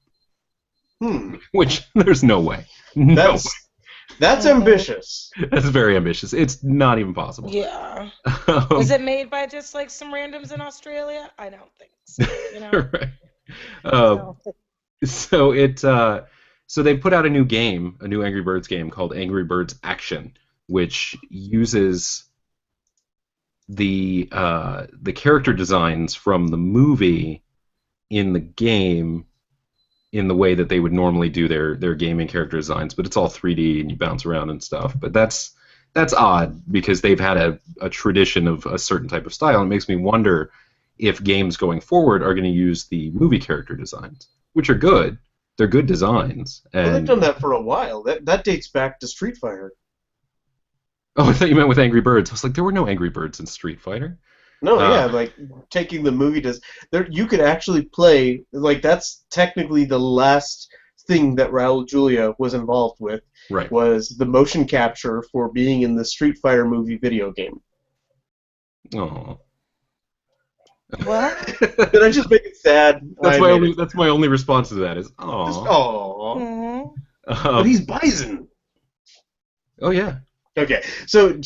Which there's no way. That's ambitious. That's very ambitious. It's not even possible. Yeah. Was it made by just like some randoms in Australia? I don't think so. You know? Right. So they put out a new game, a new Angry Birds game called Angry Birds Action, which uses the character designs from the movie in the game in the way that they would normally do their gaming character designs, but it's all 3D and you bounce around and stuff. But that's odd because they've had a tradition of a certain type of style. It makes me wonder if games going forward are going to use the movie character designs, which are good. They're good designs. And they've done that for a while. That dates back to Street Fighter. Oh, I thought you meant with Angry Birds. I was like, there were no Angry Birds in Street Fighter. No, like taking the movie you could actually play, like that's technically the last thing that Raul Julia was involved with, right, was the motion capture for being in the Street Fighter movie video game. Oh. What? Did I just make it sad? That's my only response to that is, oh. Mm-hmm. But he's Bison. Oh yeah. Okay, so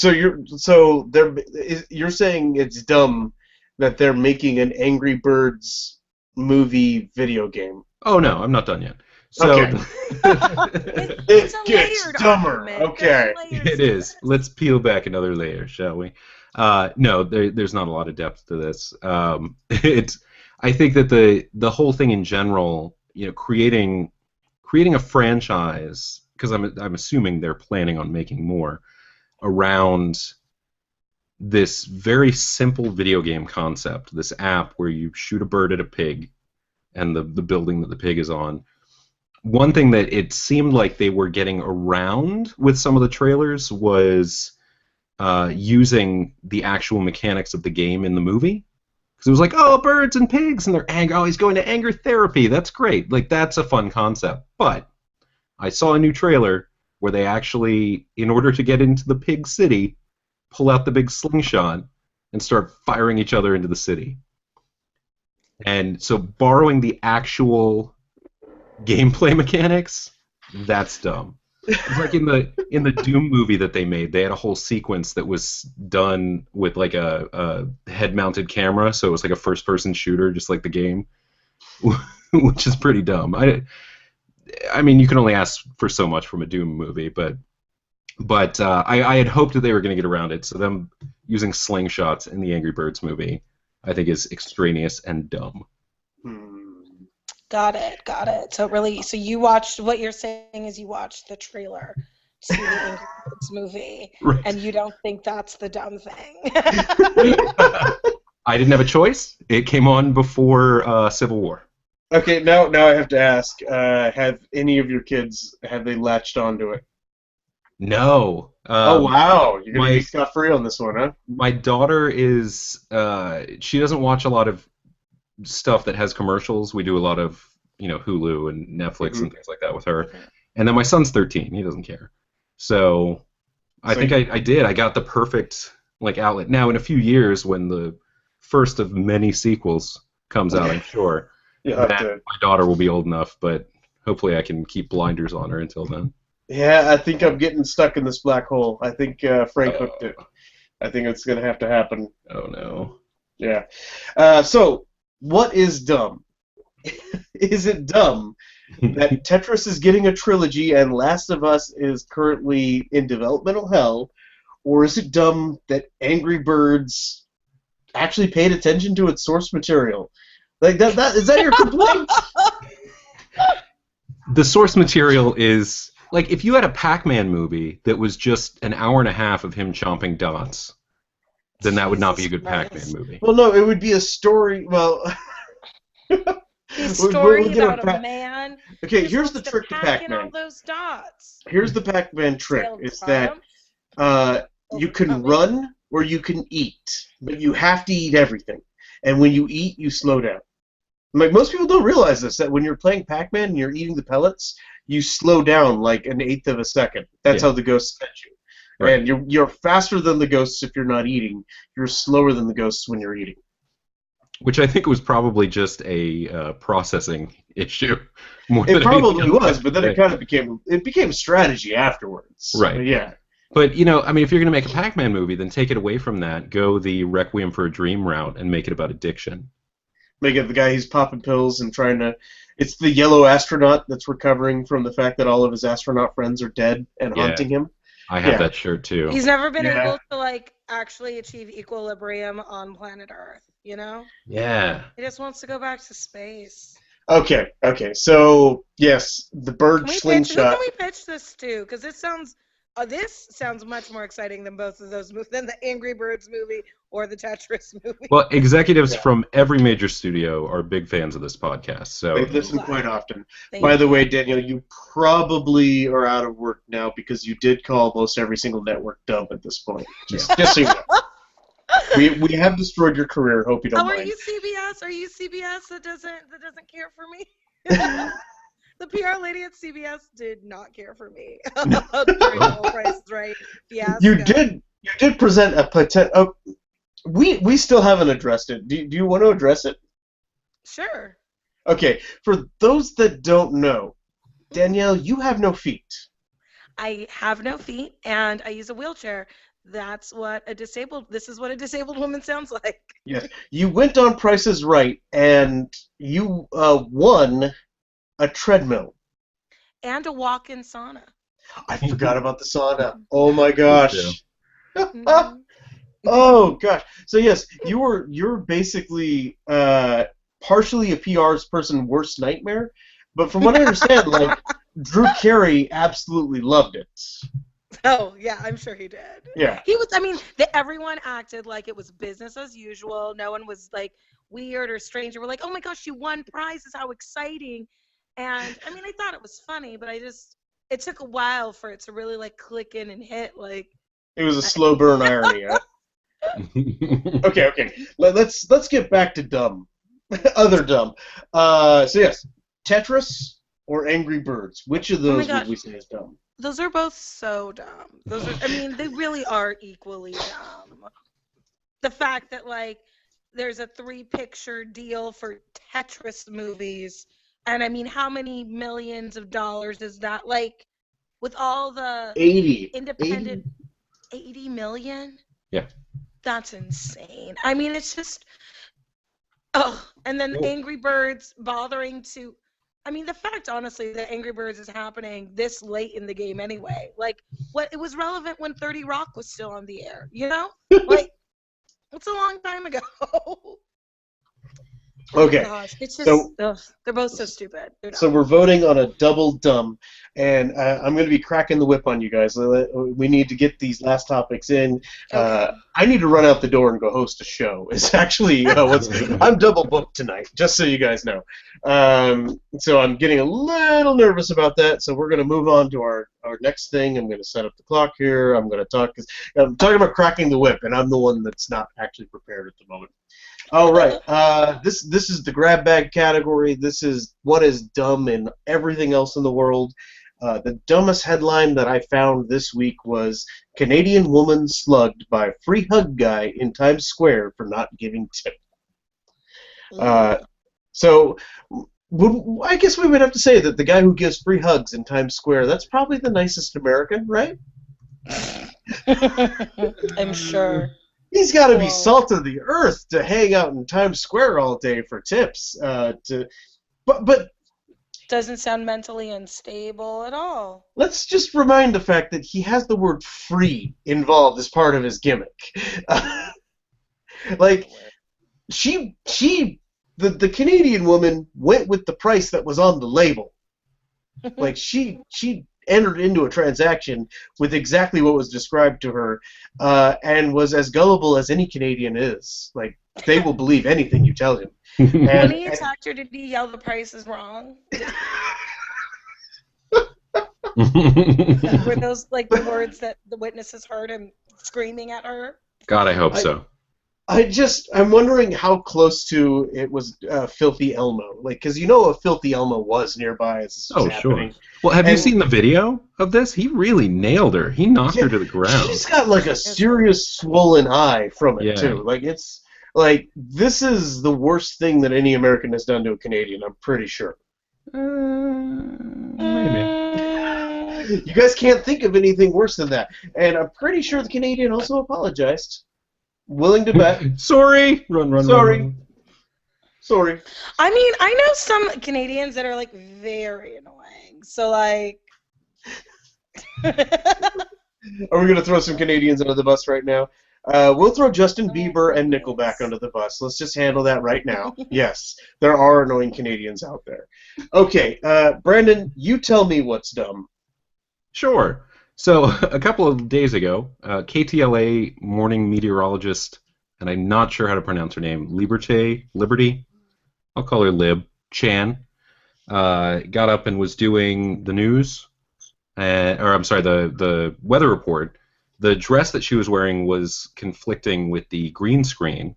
you're saying it's dumb that they're making an Angry Birds movie video game. Oh no, I'm not done yet. So okay. It's it gets dumber. Okay. It is. Let's peel back another layer, shall we? No, there's not a lot of depth to this. I think that the whole thing in general, creating a franchise, because I'm assuming they're planning on making more around this very simple video game concept, this app where you shoot a bird at a pig and the building that the pig is on. One thing that it seemed like they were getting around with some of the trailers was using the actual mechanics of the game in the movie. Because it was like, oh, birds and pigs, and they're angry. Oh, he's going to anger therapy. That's great. Like, that's a fun concept. But I saw a new trailer where they actually, in order to get into the pig city, pull out the big slingshot and start firing each other into the city. And so borrowing the actual gameplay mechanics, that's dumb. It's like in the Doom movie that they made, they had a whole sequence that was done with like a head-mounted camera, so it was like a first-person shooter, just like the game, which is pretty dumb. I mean, you can only ask for so much from a Doom movie, but I had hoped that they were going to get around it. So them using slingshots in the Angry Birds movie, I think, is extraneous and dumb. Got it. So you watched, what you're saying is you watched the trailer to the Angry Birds movie, Right. and you don't think that's the dumb thing. I didn't have a choice. It came on before Civil War. Okay, now I have to ask: have any of your kids, have they latched onto it? No. Oh wow, you're gonna be scot-free on this one, huh? My daughter is. She doesn't watch a lot of stuff that has commercials. We do a lot of Hulu and Netflix and things like that with her. And then my son's 13. He doesn't care. So I think I did. I got the perfect outlet. Now in a few years, when the first of many sequels comes out, I'm sure my daughter will be old enough. But hopefully I can keep blinders on her until then. Yeah, I think I'm getting stuck in this black hole. I think Frank hooked it. I think it's going to have to happen. Oh, no. Yeah. So, what is dumb? Is it dumb that Tetris is getting a trilogy and Last of Us is currently in developmental hell? Or is it dumb that Angry Birds actually paid attention to its source material? Is that your complaint? The source material is... if you had a Pac-Man movie that was just an hour and a half of him chomping dots, then that would not be a good Pac-Man movie. Well, no, it would be a story. Well, a story about a man. Okay, here's the trick to Pac-Man. All those dots. Here's the Pac-Man trick: is that you can run or you can eat, but you have to eat everything. And when you eat, you slow down. Most people don't realize this, that when you're playing Pac-Man and you're eating the pellets, you slow down like an eighth of a second. That's how the ghosts catch you. Right. And you're faster than the ghosts if you're not eating. You're slower than the ghosts when you're eating. Which I think was probably just a processing issue. It probably was, but then it kind of became strategy afterwards. Right. So, yeah. But, if you're going to make a Pac-Man movie, then take it away from that. Go the Requiem for a Dream route and make it about addiction. Make it the guy who's popping pills and trying to... It's the yellow astronaut that's recovering from the fact that all of his astronaut friends are dead and haunting him. I have that shirt, too. He's never been able to, actually achieve equilibrium on planet Earth, Yeah. He just wants to go back to space. Okay. So, yes, the bird slingshot... Who can we pitch this to? Because this sounds much more exciting than both of those movies, than the Angry Birds movie or the Tetris movie. Well, executives from every major studio are big fans of this podcast, so they listen quite often. By the way, Danielle, you probably are out of work now because you did call most every single network dumb at this point. Just so you know. We have destroyed your career. Hope you don't mind. Are you CBS? Are you CBS that doesn't care for me? The PR lady at CBS did not care for me. Price is Right. Fiasco. You did present a potential. We still haven't addressed it. Do you want to address it? Sure. Okay. For those that don't know, Danielle, you have no feet. I have no feet, and I use a wheelchair. This is what a disabled woman sounds like. Yes. You went on Price is Right, and you won a treadmill. And a walk-in sauna. I forgot about the sauna. Oh my gosh. Oh gosh. So yes, you're basically partially a PR's person's worst nightmare, but from what I understand, Drew Carey absolutely loved it. Oh yeah, I'm sure he did. Yeah. He was. Everyone acted like it was business as usual. No one was weird or strange. We're like, oh my gosh, you won prizes! How exciting! And I thought it was funny, but it took a while for it to really click in and hit. It was a slow burn irony. Huh? Okay. Let's get back to dumb. Other dumb. So yes, Tetris or Angry Birds. Which of those would we say is dumb? Those are both so dumb. They really are equally dumb. The fact that there's a 3-picture deal for Tetris movies. And how many millions of dollars is that? With all the 80 independent 80 million? Yeah. That's insane. It's just and then Angry Birds bothering to I mean, the fact, honestly, that Angry Birds is happening this late in the game anyway. Like, what? It was relevant when 30 Rock was still on the air, you know? Like, it's a long time ago. Okay. Gosh, it's just, So they're both so stupid. So we're voting on a double dumb, and I'm going to be cracking the whip on you guys. We need to get these last topics in. Okay. I need to run out the door and go host a show. It's actually I'm double booked tonight, just so you guys know. So I'm getting a little nervous about that. So we're going to move on to our next thing. I'm going to set up the clock here. I'm going to talk because I'm talking about cracking the whip, and I'm the one that's not actually prepared at the moment. All right. This is the grab bag category. This is what is dumb in everything else in the world. The dumbest headline that I found this week was Canadian woman slugged by free hug guy in Times Square for not giving tip. So I guess we would have to say that the guy who gives free hugs in Times Square, that's probably the nicest American, right? I'm sure. He's got to be salt of the earth to hang out in Times Square all day for tips. But doesn't sound mentally unstable at all. Let's just remind the fact that he has the word "free" involved as part of his gimmick. Like the Canadian woman went with the price that was on the label. Like she entered into a transaction with exactly what was described to her, and was as gullible as any Canadian is. Like, they will believe anything you tell him. When he attacked her, did he yell the price is wrong? Were those like the words that the witnesses heard him screaming at her? God, I hope so. I'm wondering how close to it was Filthy Elmo, like, because a Filthy Elmo was nearby as this was happening. Sure. Well, have you seen the video of this? He really nailed her. He knocked her to the ground. She's got like a serious swollen eye from it too. Like it's like this is the worst thing that any American has done to a Canadian. I'm pretty sure. Maybe. You guys can't think of anything worse than that, and I'm pretty sure the Canadian also apologized. Willing to bet. Sorry. Run. Sorry. I mean, I know some Canadians that are like very annoying. So like, are we gonna throw some Canadians under the bus right now? We'll throw Justin Bieber and Nickelback under the bus. Let's just handle that right now. Yes, there are annoying Canadians out there. Okay, Brandon, you tell me what's dumb. Sure. So a couple of days ago, KTLA morning meteorologist, and I'm not sure how to pronounce her name, Liberty, I'll call her Lib, Chan, got up and was doing the news, the weather report. The dress that she was wearing was conflicting with the green screen,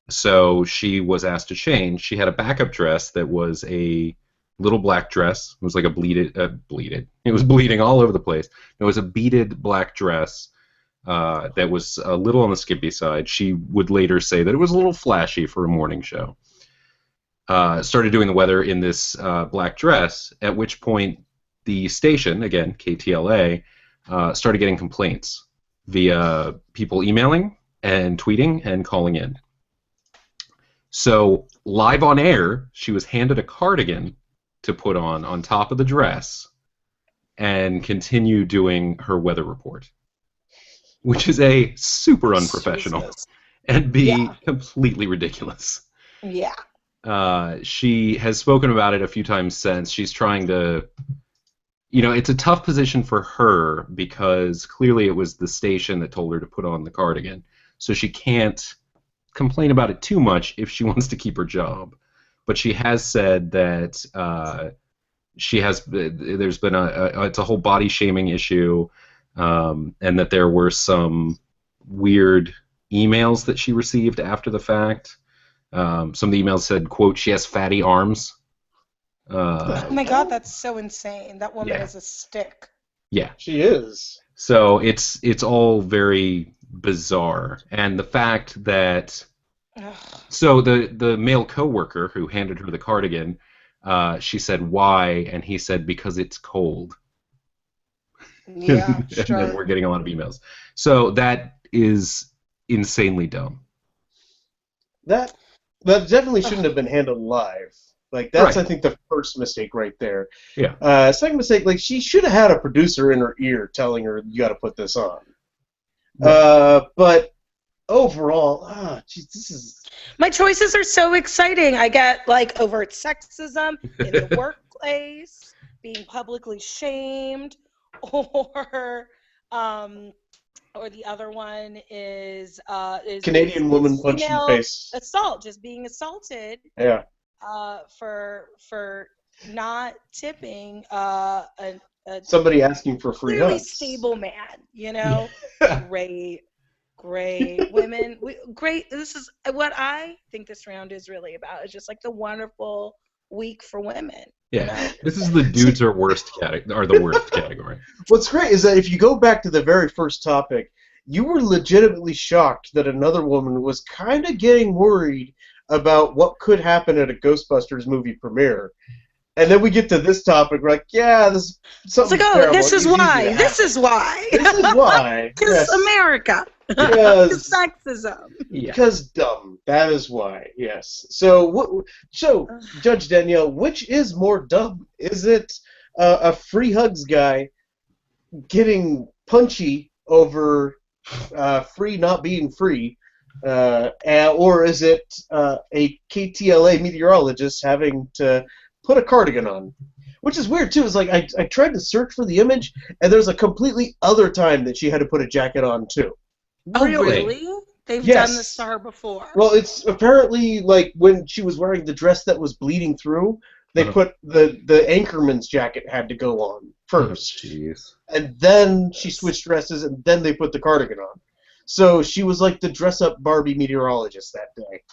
so she was asked to change. She had a backup dress that was a little black dress. It was like a bleeded. It was bleeding all over the place. It was a beaded black dress that was a little on the skimpy side. She would later say that it was a little flashy for a morning show. Started doing the weather in this black dress, at which point the station, again, KTLA, started getting complaints via people emailing and tweeting and calling in. So live on air, she was handed a cardigan to put on top of the dress and continue doing her weather report, which is A, super unprofessional, and B, completely ridiculous. Yeah. She has spoken about it a few times since. She's trying to, it's a tough position for her because clearly it was the station that told her to put on the cardigan, so she can't complain about it too much if she wants to keep her job. But she has said that there's been it's a whole body shaming issue, and that there were some weird emails that she received after the fact. Some of the emails said, quote, she has fatty arms. Oh my God, that's so insane. That woman is a stick. Yeah. She is. So it's all very bizarre. And the fact that so the male coworker who handed her the cardigan, she said, why? And he said, because it's cold. Yeah, and sure. then we're getting a lot of emails. So that is insanely dumb. That definitely shouldn't have been handled live. Like, that's, Right. I think, the first mistake right there. Yeah. Second mistake, like, she should have had a producer in her ear telling her, you got to put this on. Right. But overall, geez, this is... My choices are so exciting. I get like overt sexism in the workplace, being publicly shamed, or the other one is Canadian woman punched in the female face. assault, just being assaulted. Yeah. For not tipping a Somebody asking for free clearly hugs. stable man, you know. Great women. Great. This is what I think this round is really about. It's just like the wonderful week for women. Yeah. You know? This is the dudes are the worst category. What's great is that if you go back to the very first topic, you were legitimately shocked that another woman was kind of getting worried about what could happen at a Ghostbusters movie premiere. And then we get to this topic, we're like, yeah, this is something it's like, terrible. this is why. This is why. This is why. Because Yes. America. Yes. Because sexism. Yeah. Because dumb. That is why. Yes. So, Judge Danielle, which is more dumb? Is it a free hugs guy getting punchy over free not being free, or is it a KTLA meteorologist having to put a cardigan on? Which is weird too. Is like I tried to search for the image, and there's a completely other time that she had to put a jacket on too. Oh, really? They've Yes. done this to her before. Well, it's apparently like when she was wearing the dress that was bleeding through, they put the anchorman's jacket had to go on first, Jeez. and then she switched dresses, and then they put the cardigan on. So she was like the dress-up Barbie meteorologist that day.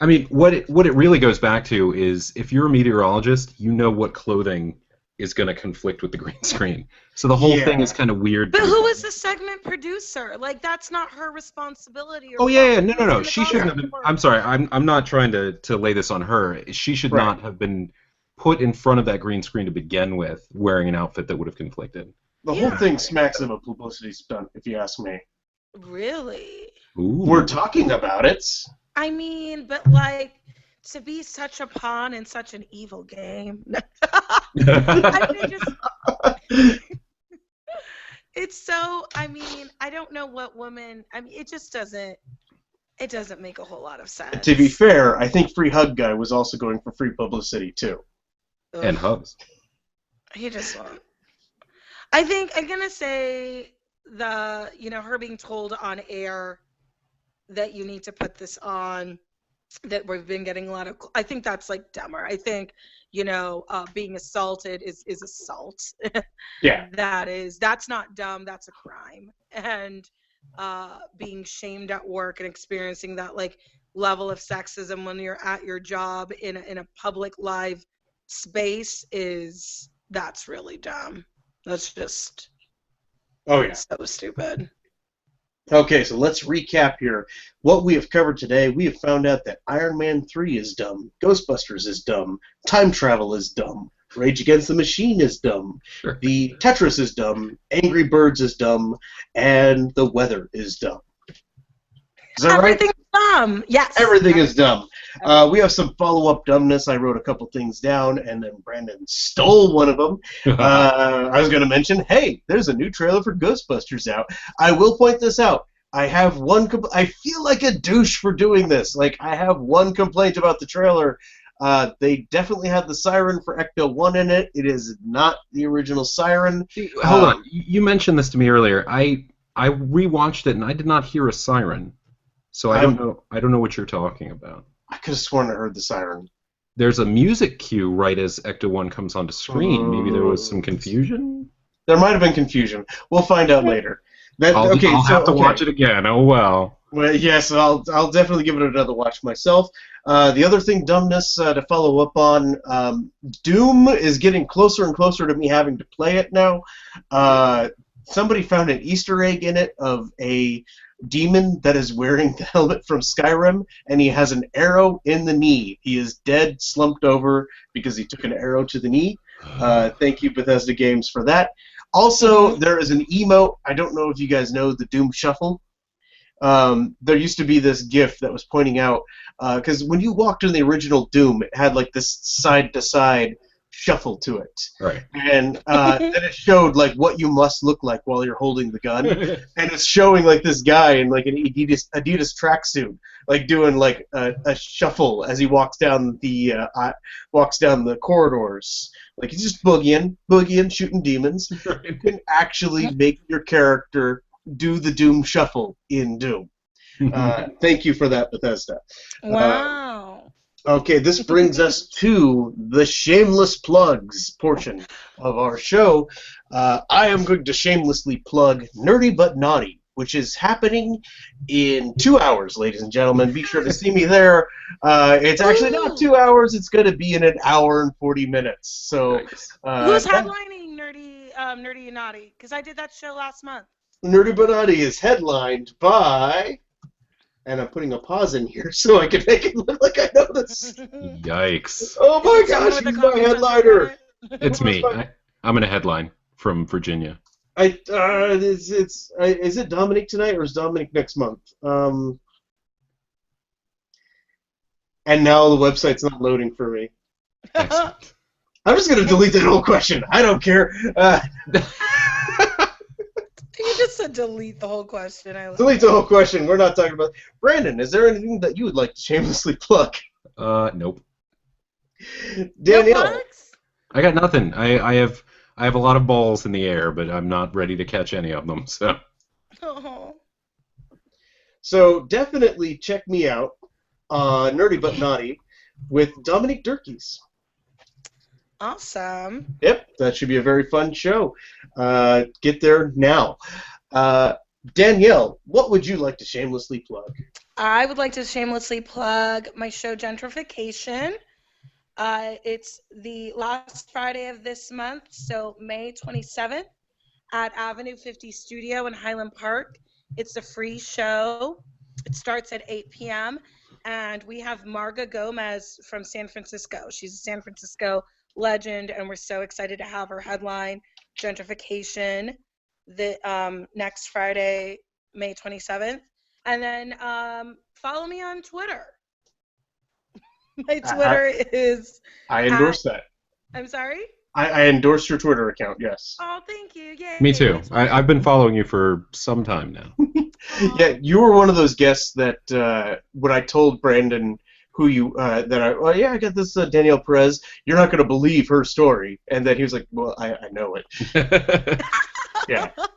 I mean, what it really goes back to is if you're a meteorologist, you know what clothing is going to conflict with the green screen. So the whole thing is kind of weird. But who is the segment producer? Like, that's not her responsibility. Oh yeah, no. She shouldn't have been. I'm sorry. I'm not trying to lay this on her. She should not have been put in front of that green screen to begin with, wearing an outfit that would have conflicted. The whole thing smacks of a publicity stunt, if you ask me. Really? Ooh. We're talking about it. I mean, but like, to be such a pawn in such an evil game. I mean, it's so, I mean, I don't know what woman, I mean, it just doesn't make a whole lot of sense. To be fair, I think Free Hug Guy was also going for free publicity, too. Ugh. And hugs. He just won't. I think I'm going to say her being told on air that you need to put this on, that we've been getting a lot of, I think that's like dumber. I think, being assaulted is assault. Yeah. That's not dumb, that's a crime. And being shamed at work and experiencing that like level of sexism when you're at your job in a public live space that's really dumb. That's just so stupid. Okay, so let's recap here. What we have covered today, we have found out that Iron Man 3 is dumb, Ghostbusters is dumb, time travel is dumb, Rage Against the Machine is dumb, Sure. the Tetris is dumb, Angry Birds is dumb, and the weather is dumb. Is that right? Everything's dumb. Yes. Everything is dumb. We have some follow-up dumbness. I wrote a couple things down, and then Brandon stole one of them. I was going to mention, hey, there's a new trailer for Ghostbusters out. I will point this out. I have one. I feel like a douche for doing this. Like, I have one complaint about the trailer. They definitely had the siren for Ecto 1 in it. It is not the original siren. Hold on. You mentioned this to me earlier. I rewatched it, and I did not hear a siren. So I don't know what you're talking about. I could have sworn I heard the siren. There's a music cue right as Ecto 1 comes onto screen. Maybe there was some confusion? There might have been confusion. We'll find out later. I'll have to watch it again. Oh, well. Well, yes, I'll definitely give it another watch myself. The other thing, dumbness, to follow up on, Doom is getting closer and closer to me having to play it now. Somebody found an Easter egg in it of a demon that is wearing the helmet from Skyrim, and he has an arrow in the knee. He is dead, slumped over, because he took an arrow to the knee. Thank you, Bethesda Games, for that. Also, there is an emote. I don't know if you guys know the Doom Shuffle. there used to be this GIF that was pointing out, because when you walked in the original Doom, it had like this side-to-side shuffle to it. Right. And then it showed like what you must look like while you're holding the gun. And it's showing like this guy in like an Adidas tracksuit, like doing like a shuffle as he walks down the corridors. Like he's just boogieing, shooting demons. Right. You can actually make your character do the Doom shuffle in Doom. Thank you for that, Bethesda. Wow. Okay, this brings us to the shameless plugs portion of our show. I am going to shamelessly plug Nerdy But Naughty, which is happening in 2 hours, ladies and gentlemen. Be sure to see me there. It's actually not 2 hours. It's going to be in an hour and 40 minutes. So, who's headlining Nerdy and Naughty? Because I did that show last month. Nerdy But Naughty is headlined by... And I'm putting a pause in here so I can make it look like I know this. Yikes. Oh my gosh, he's my headliner. It's me. I'm going to headline from Virginia. Is it Dominic tonight or is Dominic next month? And now the website's not loading for me. Excellent. I'm just going to delete that whole question. I don't care. You just said delete the whole question. Delete the whole question. We're not talking about... Brandon, is there anything that you would like to shamelessly plug? Nope. Danielle. No, I got nothing. I have a lot of balls in the air, but I'm not ready to catch any of them. So. Oh. So definitely check me out on Nerdy But Naughty with Dominique Durkees. Awesome. Yep, that should be a very fun show. Get there now. Danielle, what would you like to shamelessly plug? I would like to shamelessly plug my show Gentrification. It's the last Friday of this month, so May 27th at Avenue 50 Studio in Highland Park. It's a free show. It starts at 8 p.m. And we have Marga Gomez from San Francisco. She's a San Francisco legend, and we're so excited to have her headline Gentrification the next Friday, May 27th. And then follow me on Twitter. My Twitter is... I endorse that. I'm sorry? I endorse your Twitter account, yes. Oh, thank you. Yay. Me too. I've been following you for some time now. Yeah, you were one of those guests that when I told Brandon who you I got this Danielle Perez. You're not going to believe her story, and then he was like, "Well, I know it." Yeah. Oh,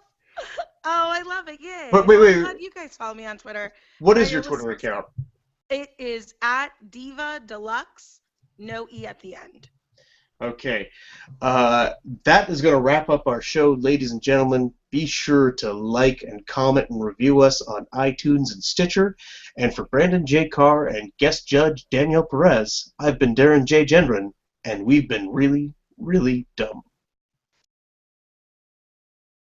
I love it! Yay! But wait. I'm glad you guys follow me on Twitter. What is your Twitter account? It is at Diva Deluxe, no E at the end. Okay. That is going to wrap up our show, ladies and gentlemen. Be sure to like and comment and review us on iTunes and Stitcher. And for Brandon J. Carr and guest judge Danielle Perez, I've been Darren J. Gendron, and we've been really, really dumb.